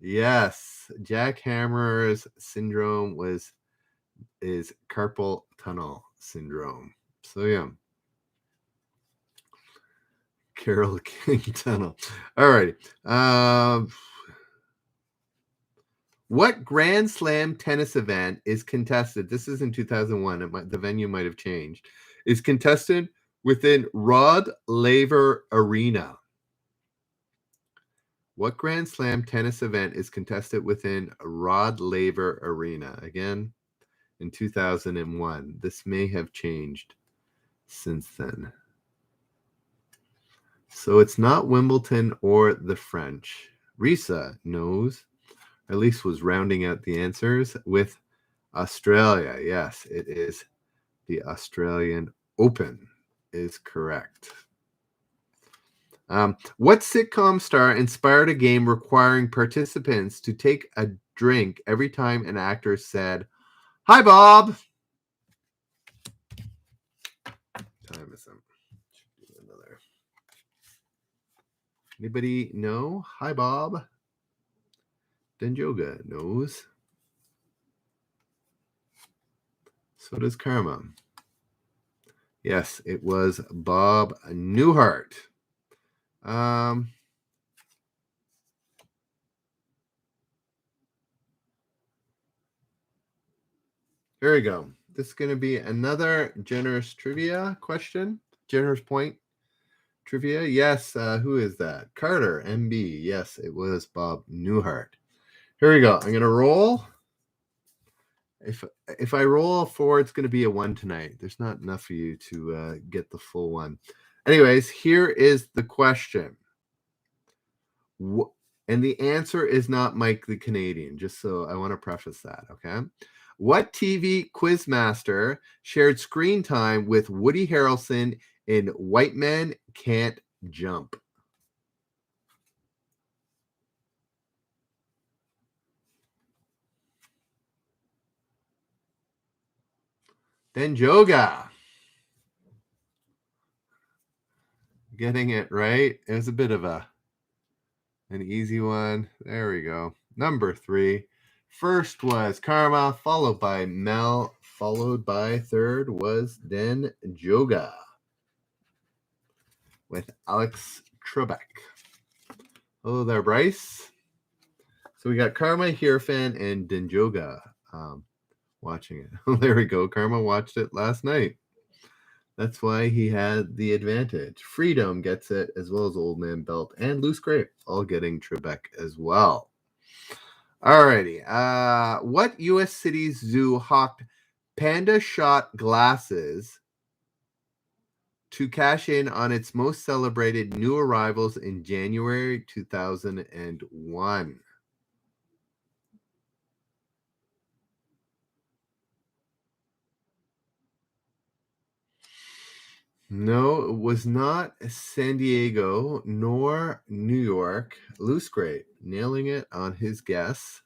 Yes, jackhammerer's syndrome is carpal tunnel syndrome. So yeah. Carol King Tunnel. All right. What Grand Slam tennis event is contested? This is in 2001. The venue might have changed. Is contested within Rod Laver Arena. What Grand Slam tennis event is contested within Rod Laver Arena? Again, in 2001. This may have changed since then. So it's not Wimbledon or the French. Risa knows, or at least was rounding out the answers with Australia. Yes, it is the Australian Open is correct. What sitcom star inspired a game requiring participants to take a drink every time an actor said, "Hi, Bob"? Time is up. Another. Anybody know? Hi, Bob. Denjoga knows. So does Karma. Yes, it was Bob Newhart. Here we go. This is going to be another generous trivia question. Generous point trivia. Yes, who is that? Carter, MB. Yes, it was Bob Newhart. Here we go. I'm going to roll. If I roll a 4, it's going to be a 1 tonight. There's not enough for you to get the full 1. Anyways, here is the question. And the answer is not Mike the Canadian, just so I want to preface that, okay? What TV quizmaster shared screen time with Woody Harrelson in White Men Can't Jump? Denjoga. Getting it right. It was a bit of an easy one. There we go. Number 3. First was Karma, followed by Mel, followed by third was Denjoga with Alex Trebek. Hello there, Bryce. So we got Karma, Hierophant, and Denjoga watching it. There we go. Karma watched it last night. That's why he had the advantage. Freedom gets it, as well as Old Man Belt and Loose Grape, all getting Trebek as well. Alrighty. What U.S. city's zoo hawked panda shot glasses to cash in on its most celebrated new arrivals in January 2001? No, it was not San Diego nor New York. Loose Grape nailing it on his guess,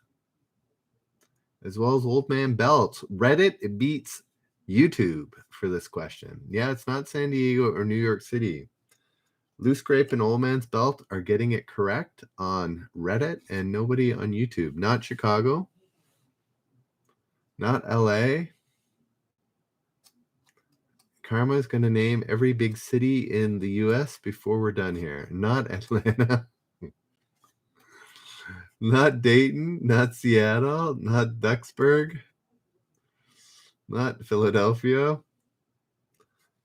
as well as Old Man Belt. Reddit beats YouTube for this question. Yeah, it's not San Diego or New York City. Loose Grape and Old Man's Belt are getting it correct on Reddit and nobody on YouTube. Not Chicago, not LA. Karma is going to name every big city in the U.S. before we're done here. Not Atlanta, not Dayton, not Seattle, not Duxburg, not Philadelphia.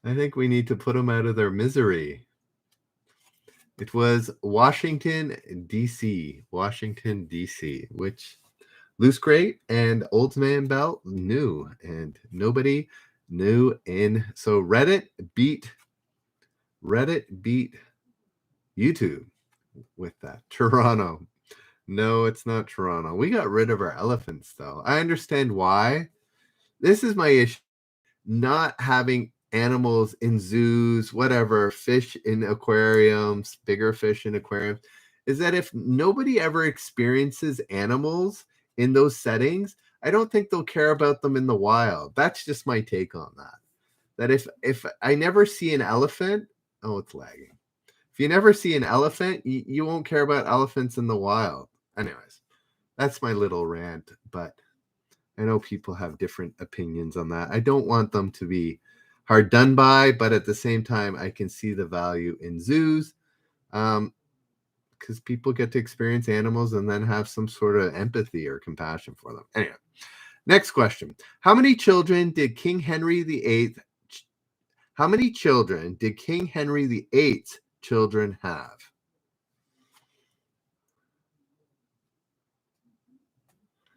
I think we need to put them out of their misery. It was Washington, D.C. Washington, D.C., which Loose Grape and Old Man Belt knew, and nobody knew in. So Reddit beat YouTube with that. Toronto. No, it's not Toronto. We got rid of our elephants, though. I understand why. This is my issue. Not having animals in zoos, whatever, fish in aquariums, bigger fish in aquariums, is that if nobody ever experiences animals in those settings, I don't think they'll care about them in the wild. That's just my take on that. That if I never see an elephant, oh, it's lagging. If you never see an elephant, you won't care about elephants in the wild. Anyways, that's my little rant, but I know people have different opinions on that. I don't want them to be hard done by, but at the same time, I can see the value in zoos because people get to experience animals and then have some sort of empathy or compassion for them. Anyway, next question. How many children did King Henry VIII children have?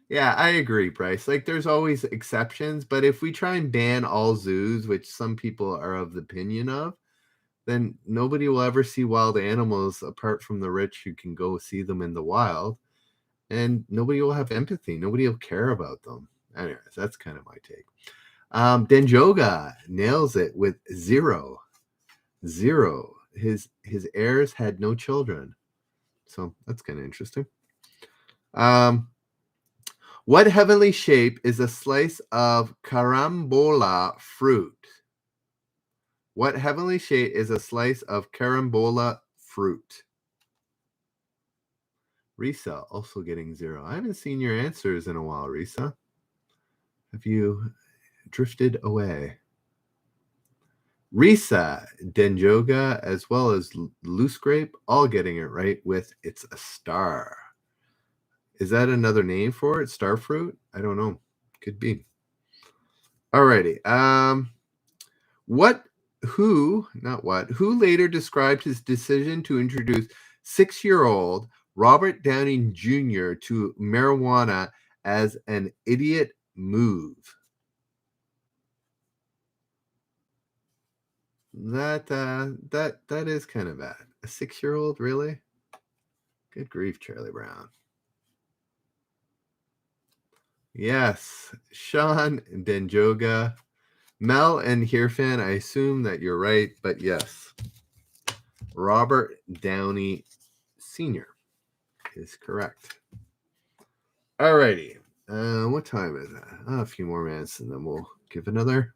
Yeah, I agree, Bryce. Like, there's always exceptions, but if we try and ban all zoos, which some people are of the opinion of, then nobody will ever see wild animals apart from the rich who can go see them in the wild, and nobody will have empathy. Nobody will care about them. Anyways, that's kind of my take. Denjoga nails it with 0. His heirs had no children, so that's kind of interesting. What heavenly shape is a slice of carambola fruit? What heavenly shape is a slice of carambola fruit? Risa also getting 0. I haven't seen your answers in a while, Risa. Have you drifted away? Risa, Denjoga, as well as Loose Grape, all getting it right with It's a Star. Is that another name for it? Star fruit? I don't know. Could be. Alrighty. Who later described his decision to introduce 6-year-old Robert Downey Jr. to marijuana as an idiot move? That is kind of bad. A 6-year-old, really? Good grief, Charlie Brown. Yes, Sean Denjoga. Mel and Hirfan, I assume that you're right, but yes, Robert Downey Sr. is correct. Alrighty. What time is that? A few more minutes, and then we'll give another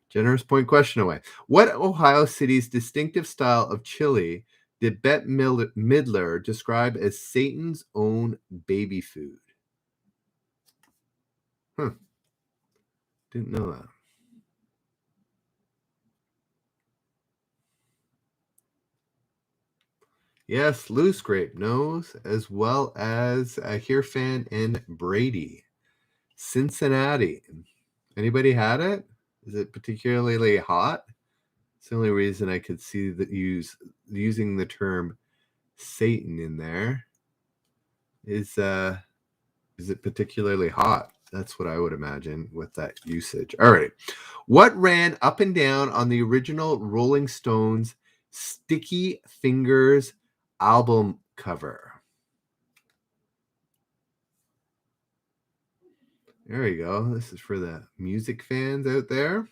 generous point question away. What Ohio City's distinctive style of chili did Bette Midler describe as Satan's own baby food? Didn't know that. Yes, Loose Grape knows, as well as Hirfan and Brady. Cincinnati. Anybody had it? Is it particularly hot? It's the only reason I could see that using the term Satan in there. Is it particularly hot? That's what I would imagine with that usage. All right. What ran up and down on the original Rolling Stones Sticky Fingers album cover? There you go. This is for the music fans out there.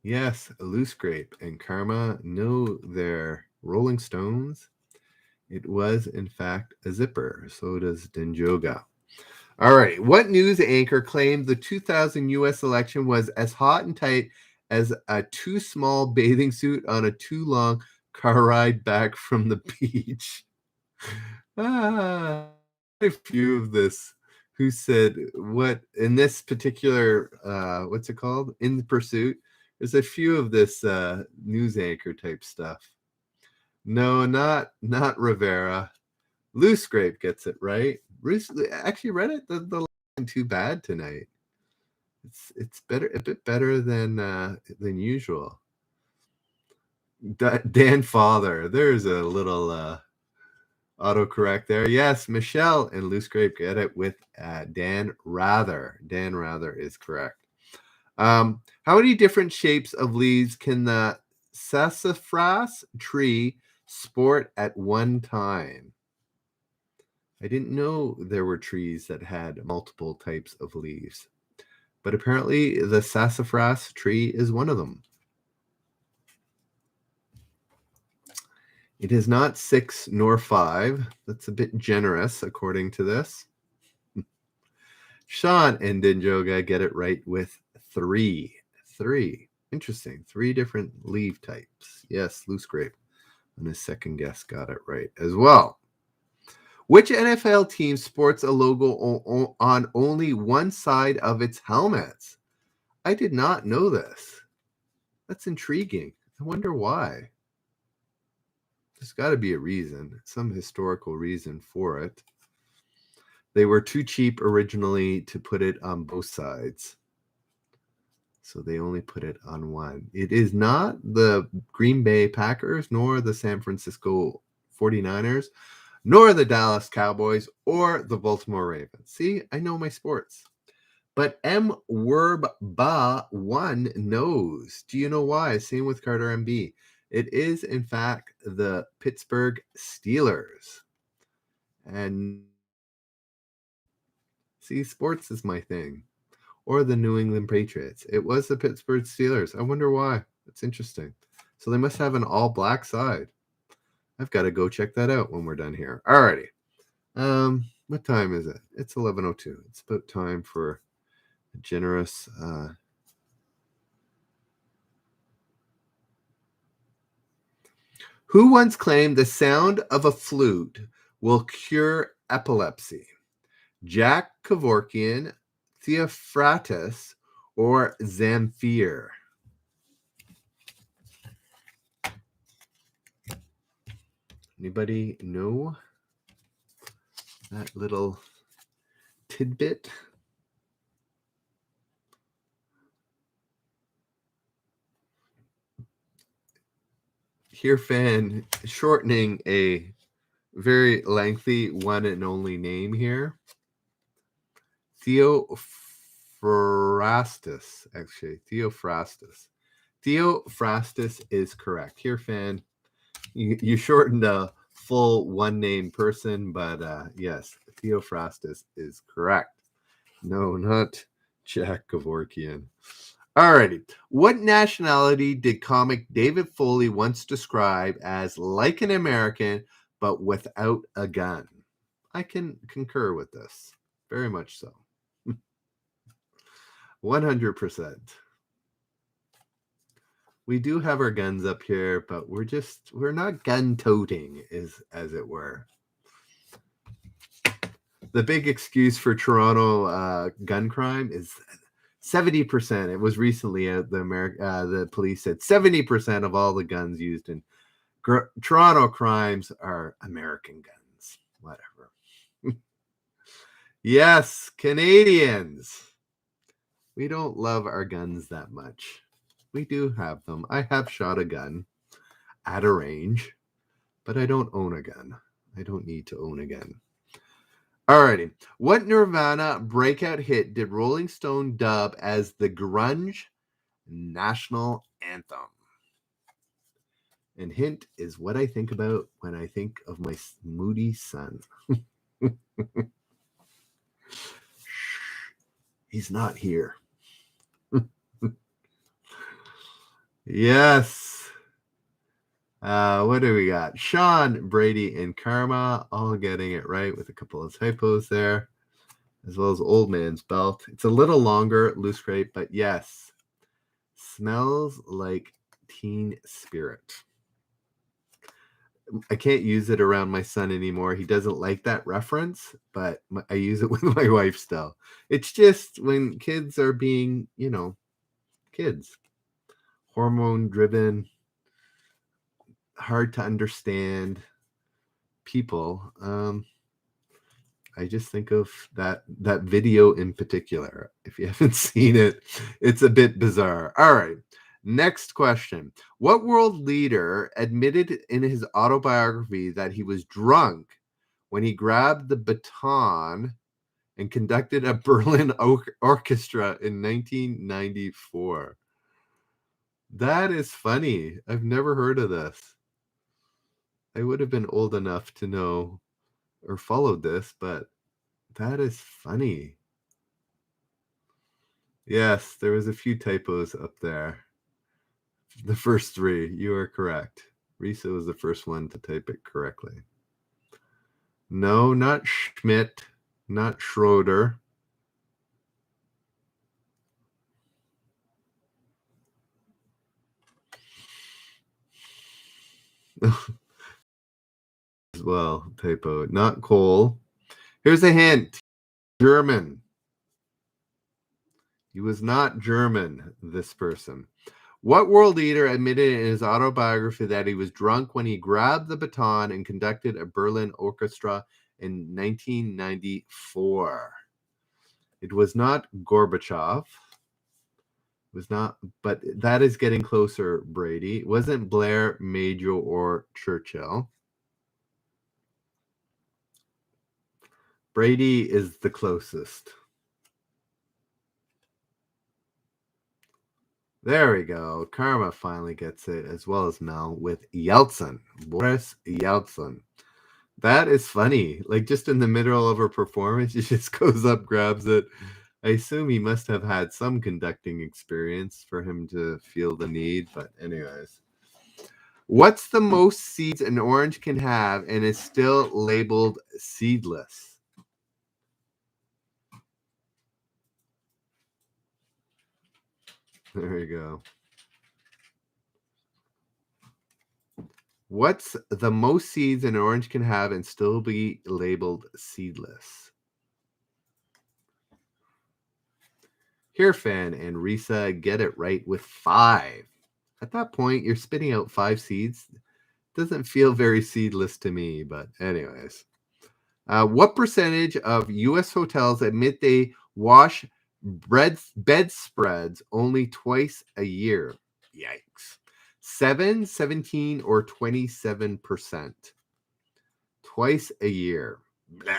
Yes, Loose Grape and Karma know their Rolling Stones. It was, in fact, a zipper. So does Denjoga. All right. What news anchor claimed the 2000 U.S. election was as hot and tight as a too small bathing suit on a too long car ride back from the beach? A few of this. Who said what in this particular what's it called? In the Pursuit? There's a few of this news anchor type stuff. No, not Rivera. Loose Grape gets it right. Bruce actually read it. The line too bad tonight. It's better, a bit better than usual. Dan Father. There's a little autocorrect there. Yes, Michelle and Loose Grape get it with Dan Rather. Dan Rather is correct. How many different shapes of leaves can the sassafras tree sport at one time? I didn't know there were trees that had multiple types of leaves, but apparently the sassafras tree is one of them. It is not 6 nor 5. That's a bit generous, according to this. Sean and Denjoga get it right with 3. 3. Interesting. 3 different leaf types. Yes, Loose Grape on his second guess got it right as well. Which NFL team sports a logo on only one side of its helmets? I did not know this. That's intriguing. I wonder why. There's got to be a reason, some historical reason for it. They were too cheap originally to put it on both sides, so they only put it on one. It is not the Green Bay Packers, nor the San Francisco 49ers, nor the Dallas Cowboys, or the Baltimore Ravens. See, I know my sports. But M. Werba 1 knows. Do you know why? Same with Carter MB. It is, in fact, the Pittsburgh Steelers. And see, sports is my thing. Or the New England Patriots. It was the Pittsburgh Steelers. I wonder why. That's interesting. So they must have an all-black side. I've got to go check that out when we're done here. Alrighty. What time is it? It's 11:02. It's about time for a generous Who once claimed the sound of a flute will cure epilepsy? Jack Kevorkian, Theophrastus, or Zamfir? Anybody know that little tidbit? Here, fan shortening a very lengthy one and only name here. Theophrastus, actually. Theophrastus. Theophrastus is correct. Here, fan, you shortened a full one-name person, but yes, Theophrastus is correct. No, not Jack Kevorkian. Alrighty. What nationality did comic David Foley once describe as like an American, but without a gun? I can concur with this. Very much so. 100%. We do have our guns up here, but we're not gun toting, as it were. The big excuse for Toronto gun crime is 70%. It was recently the police said 70% of all the guns used in Toronto crimes are American guns. Whatever. Yes, Canadians. We don't love our guns that much. We do have them. I have shot a gun at a range, but I don't own a gun. I don't need to own a gun. Alrighty. What Nirvana breakout hit did Rolling Stone dub as the grunge national anthem? And hint is what I think about when I think of my moody son. He's not here. Yes. What do we got? Sean, Brady, and Karma all getting it right with a couple of typos there, as well as Old Man's Belt. It's a little longer, loose crate, but yes. Smells like Teen Spirit. I can't use it around my son anymore. He doesn't like that reference, but I use it with my wife still. It's just when kids are being, kids, hormone driven, hard to understand people. I just think of that video in particular. If you haven't seen it, it's a bit bizarre. All right. Next question. What world leader admitted in his autobiography that he was drunk when he grabbed the baton and conducted a Berlin orchestra in 1994? That is funny. I've never heard of this. I would have been old enough to know or followed this, but that is funny. Yes, there was a few typos up there. The first three, you are correct. Risa was the first one to type it correctly. No, not Schmidt, not Schroeder. As well, typo, not Cole. Here's a hint. German. He was not German, this person. What world leader admitted in his autobiography that he was drunk when he grabbed the baton and conducted a Berlin orchestra in 1994? It was not Gorbachev. It was not, but that is getting closer, Brady. It wasn't Blair, Major, or Churchill. Brady is the closest. There we go. Karma finally gets it, as well as Mel, with Yeltsin. Boris Yeltsin. That is funny. Like, just in the middle of her performance, she just goes up, grabs it. I assume he must have had some conducting experience for him to feel the need. But anyways. What's the most seeds an orange can have and is still labeled seedless? There you go. What's the most seeds an orange can have and still be labeled seedless? Hirfan and Risa get it right with 5. At that point, you're spitting out 5 seeds. Doesn't feel very seedless to me, but anyways. What percentage of U.S. hotels admit they wash bedspreads only twice a year? Yikes. 7, 17, or 27%? Twice a year. Blah.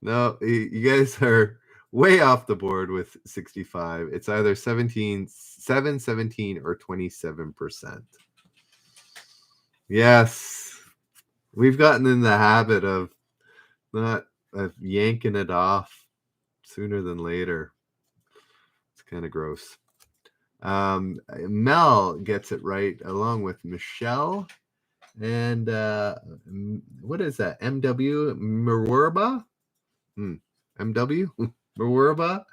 No, you guys are way off the board with 65. It's either 7, 17, or 27%. Yes, we've gotten in the habit of yanking it off sooner than later. It's kind of gross. Mel gets it right along with Michelle. And what is that? MW Mwerba? MW Mwerba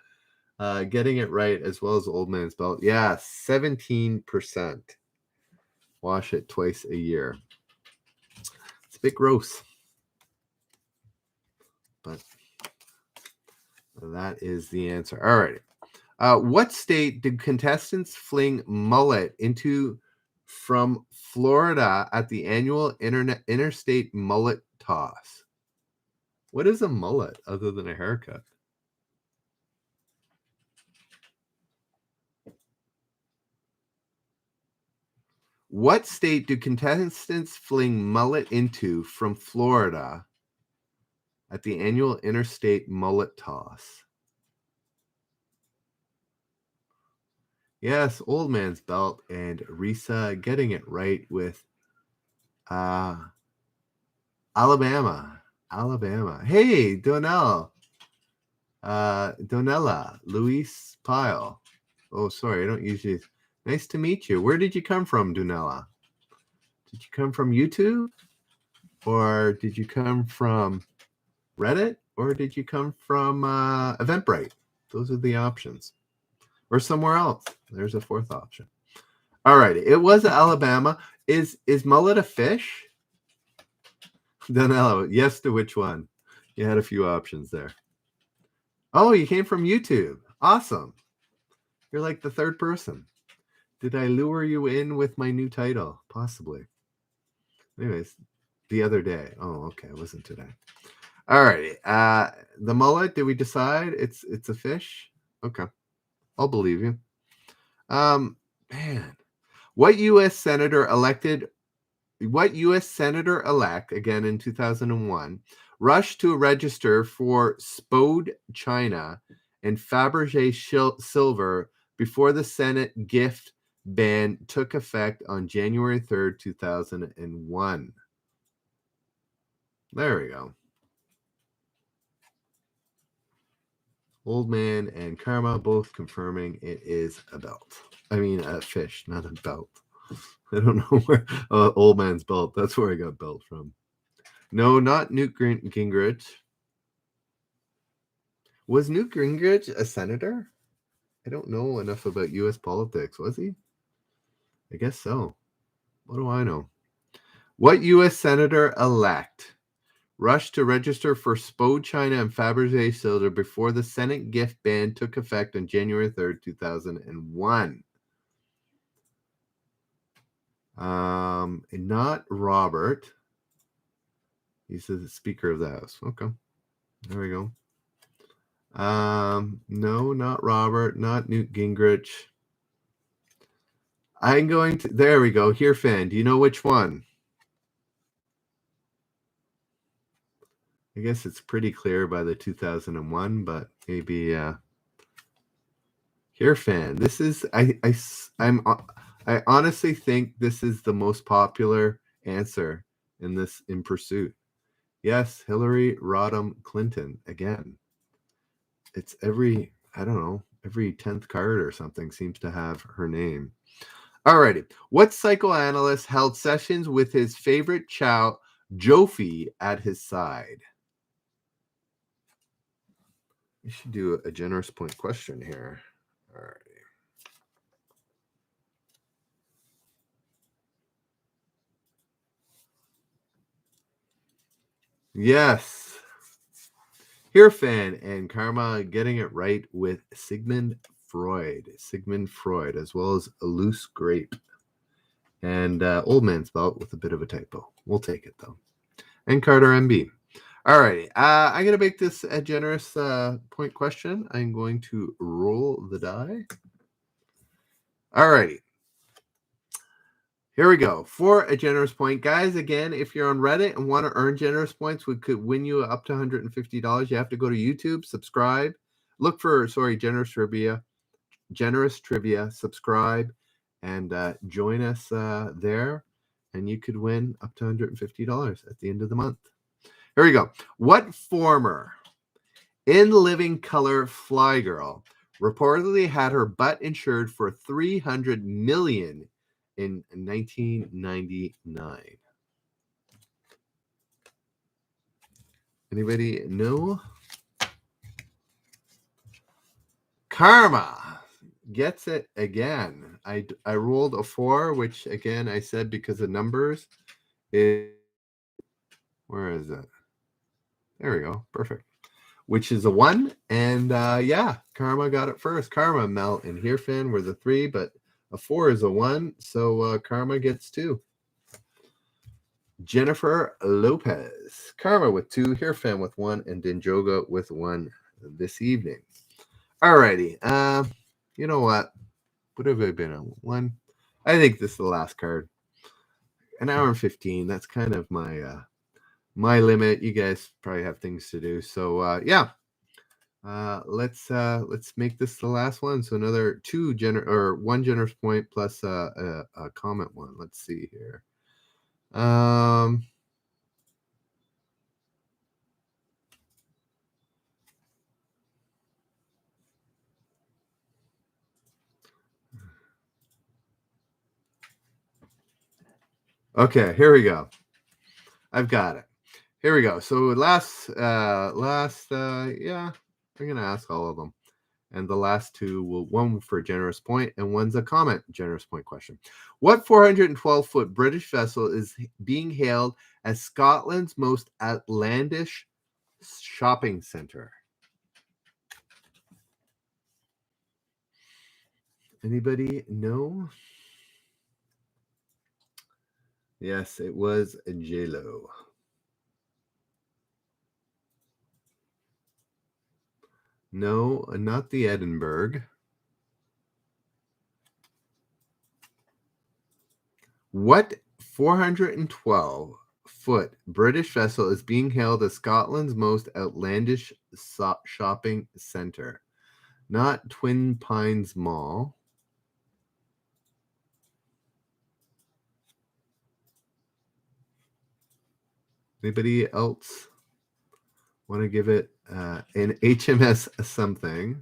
getting it right as well as Old Man's Belt. Yeah, 17%. Wash it twice a year. It's a bit gross. But that is the answer. All right. What state did contestants fling mullet into from Florida at the annual interstate mullet toss? What is a mullet other than a haircut? What state do contestants fling mullet into from Florida at the annual interstate mullet toss? Yes, Old Man's Belt and Risa getting it right with Alabama. Hey, Donnell. Donella. Luis Pyle. Oh, sorry, I don't usually. Nice to meet you. Where did you come from, Donella? Did you come from YouTube? Or did you come from Reddit? Or did you come from Eventbrite? Those are the options. Or somewhere else. There's a fourth option. All right. It was Alabama. Is mullet a fish? Donella, yes to which one? You had a few options there. Oh, you came from YouTube. Awesome. You're like the third person. Did I lure you in with my new title? Possibly. Anyways, the other day. Oh, okay. It wasn't today. All righty. The mullet, did we decide it's a fish? Okay. I'll believe you. Man. What U.S. Senator elect, again in 2001, rushed to register for Spode China and Fabergé silver before the Senate gift ban took effect on January 3rd, 2001? There we go. Old Man and Karma both confirming it is a belt. I mean, a fish, not a belt. I don't know where Old Man's Belt. That's where I got belt from. No, not Newt Gingrich. Was Newt Gingrich a senator? I don't know enough about U.S. politics. Was he? I guess so. What do I know? What U.S. senator-elect rushed to register for Spode China and Fabergé silver before the Senate gift ban took effect on January 3rd, 2001? Not Robert. He's the Speaker of the House. Okay. There we go. No, not Robert, not Newt Gingrich. I'm going to, there we go. Here, Fan. Do you know which one? I guess it's pretty clear by the 2001, but maybe here, Fan. This is I honestly think this is the most popular answer in Pursuit. Yes, Hillary Rodham Clinton again. It's every 10th card or something seems to have her name. Alrighty. What psychoanalyst held sessions with his favorite chow, Jofi, at his side? We should do a generous point question here. Alrighty. Yes. Here, fan and Karma getting it right with Sigmund Freud, as well as a loose grape, and old man spelled with a bit of a typo. We'll take it though. And Carter MB. All righty. I'm going to make this a generous point question. I'm going to roll the die. All righty. Here we go. For a generous point, guys, again, if you're on Reddit and want to earn generous points, we could win you up to $150. You have to go to YouTube, subscribe, look for, generous trivia, subscribe, and join us there, and you could win up to $150 at the end of the month. Here we go. What former In Living Color fly girl reportedly had her butt insured for $300 million in 1999? Anybody know? Karma gets it again. I rolled a 4, which again I said because of numbers. Where is it? There we go. Perfect. Which is a 1. And yeah, Karma got it first. Karma, Mel, and Hearfan were the 3, but a 4 is a 1. So Karma gets 2. Jennifer Lopez. Karma with 2, Hearfan with 1, and Dinjoga with 1 this evening. Alrighty. You know what? What have I been on? 1. I think this is the last card. An hour and 15. That's kind of my my limit. You guys probably have things to do. So yeah. Let's make this the last one. So another 1 generous point plus a comment one. Let's see here. Okay, here we go. I've got it. Here we go. So last yeah, I'm gonna ask all of them. And the last 2 will, one for a generous point and one's a comment generous point question. What 412-foot British vessel is being hailed as Scotland's most outlandish shopping center? Anybody know? Yes, it was a J-Lo. No, not the Edinburgh. What 412-foot British vessel is being hailed as Scotland's most outlandish shopping center? Not Twin Pines Mall. Anybody else want to give it an HMS something?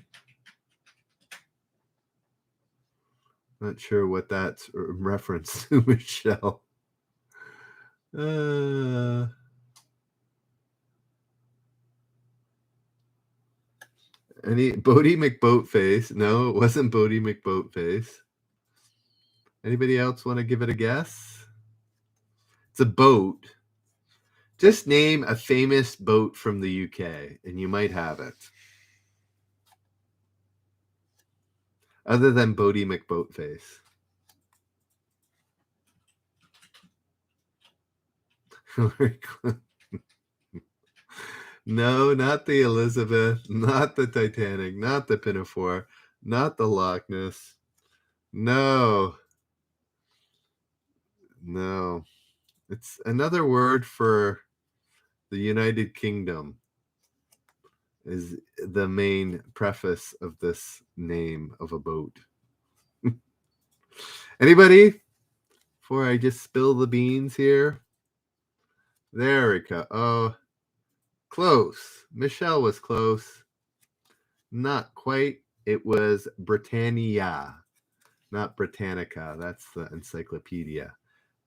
Not sure what that's a reference to, Michelle. Any Bodie McBoatface? No, it wasn't Bodie McBoatface. Anybody else want to give it a guess? It's a boat. Just name a famous boat from the UK, and you might have it. Other than Bodie McBoatface. No, not the Elizabeth, not the Titanic, not the Pinafore, not the Loch Ness. No. It's another word for the United Kingdom is the main preface of this name of a boat. Anybody? Before I just spill the beans here. There we go. Oh, close. Michelle was close. Not quite. It was Britannia, not Britannica. That's the encyclopedia.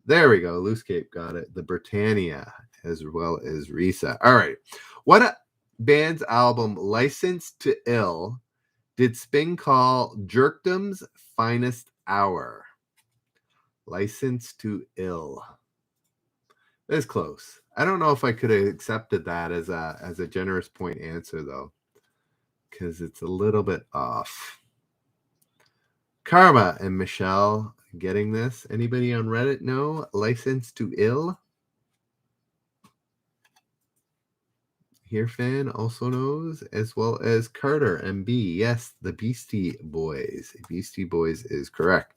There we go. Loose Cape got it. The Britannia, as well as Risa. All right. What band's album, Licensed to Ill, did Spin call Jerkdom's Finest Hour? Licensed to Ill. It's close. I don't know if I could have accepted that as a generous point answer though, because it's a little bit off. Karma and Michelle getting this. Anybody on Reddit know? License to Ill? Here fan also knows, as well as Carter MB. Yes, the Beastie Boys. Beastie Boys is correct.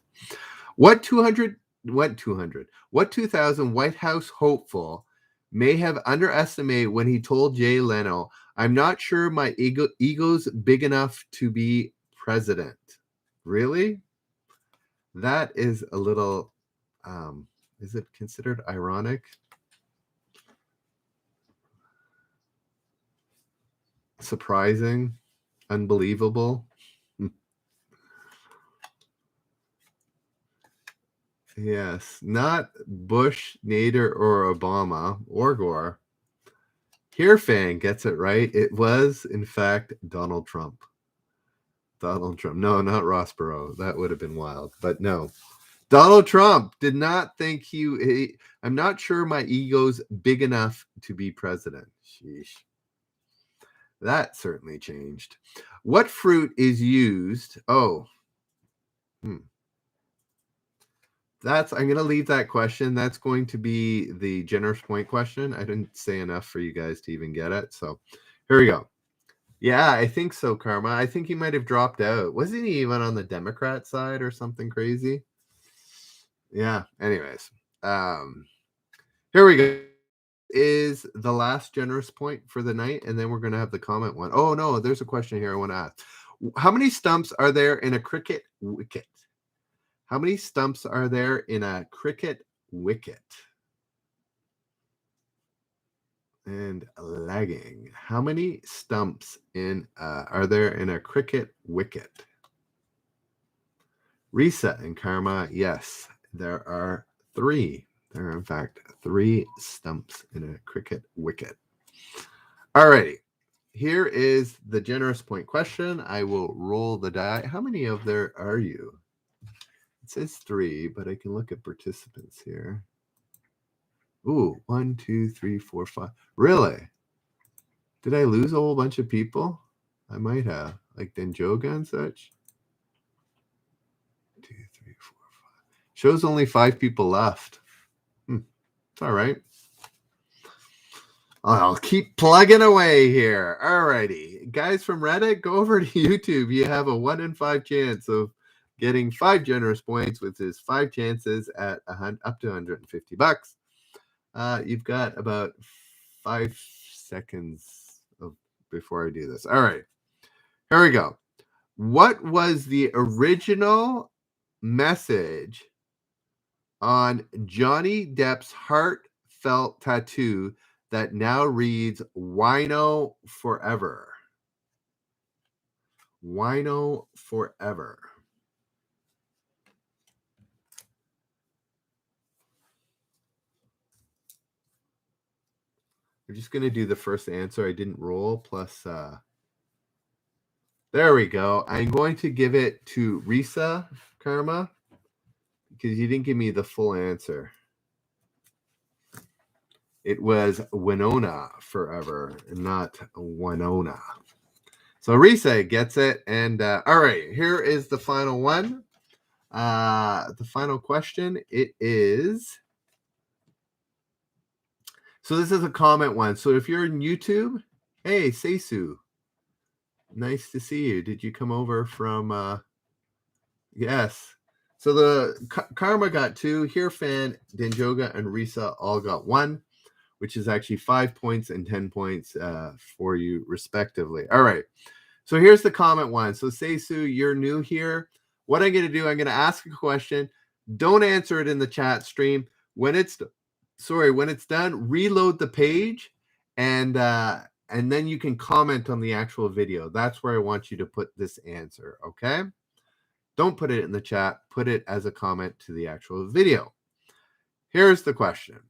What 2000 White House hopeful may have underestimated when he told Jay Leno, "I'm not sure my ego's big enough to be president." Really? That is a little, is it considered ironic? Surprising? Unbelievable? Yes, not Bush, Nader, or Obama, or Gore. Here fan gets it right. It was, in fact, Donald Trump. Donald Trump. No, not Ross Perot. That would have been wild. But no. Donald Trump did not think I'm not sure my ego's big enough to be president. Sheesh. That certainly changed. What fruit is used? Oh. I'm going to leave that question. That's going to be the generous point question. I didn't say enough for you guys to even get it. So here we go. Yeah, I think so, Karma. I think he might have dropped out. Wasn't he even on the Democrat side or something crazy? Yeah. Anyways, here we go. Is the last generous point for the night, and then we're going to have the comment one. Oh no, there's a question here I want to ask. How many stumps are there in a cricket wicket? How many stumps are there in a cricket wicket? And lagging. How many stumps are there in a cricket wicket? Reset and Karma. Yes, there are 3. There are, in fact, 3 stumps in a cricket wicket. Alrighty. Here is the generous point question. I will roll the die. How many of there are you? It says 3, but I can look at participants here. Ooh, 1, 2, 3, 4, 5. Really? Did I lose a whole bunch of people? I might have, like Denjoga and such. 2, 3, 4, 5. Shows only 5 people left. It's all right. I'll keep plugging away here. Alrighty. Guys from Reddit, go over to YouTube. You have a 1 in 5 chance of getting 5 generous points, which is 5 chances at up to $150. You've got about 5 seconds before I do this. All right. Here we go. What was the original message on Johnny Depp's heartfelt tattoo that now reads "Wino Forever"? Wino Forever. We're just going to do the first answer. I didn't roll, plus there we go. I'm going to give it to Risa, Karma, because you didn't give me the full answer. It was Winona Forever, not Winona. So Risa gets it. And all right, here is the final one. The final question. It is. So this is a comment one. So if you're in YouTube, hey, Seisu, nice to see you. Did you come over from? Yes. So the Karma got 2. Here, Fan, Denjoga, and Risa all got 1, which is actually 5 points and 10 points for you, respectively. All right. So here's the comment one. So Seisu, you're new here. What I'm going to do, I'm going to ask a question. Don't answer it in the chat stream. When it's done, reload the page, and then you can comment on the actual video. That's where I want you to put this answer, okay? Don't put it in the chat. Put it as a comment to the actual video. Here's the question.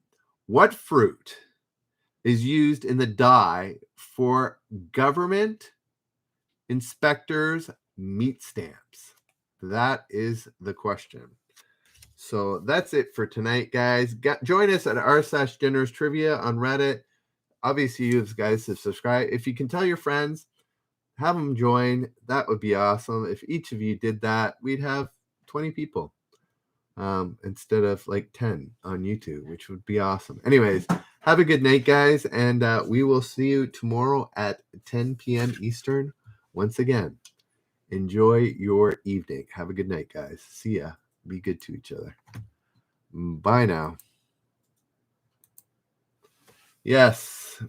What fruit is used in the die for government inspectors' meat stamps? That is the question. So that's it for tonight, guys. Join us at r/generous trivia on Reddit. Obviously, you guys have subscribed. If you can tell your friends, have them join. That would be awesome. If each of you did that, we'd have 20 people instead of like 10 on YouTube, which would be awesome. Anyways, have a good night, guys, and we will see you tomorrow at 10 p.m. Eastern. Once again, enjoy your evening. Have a good night, guys. See ya. Be good to each other. Bye now. Yes.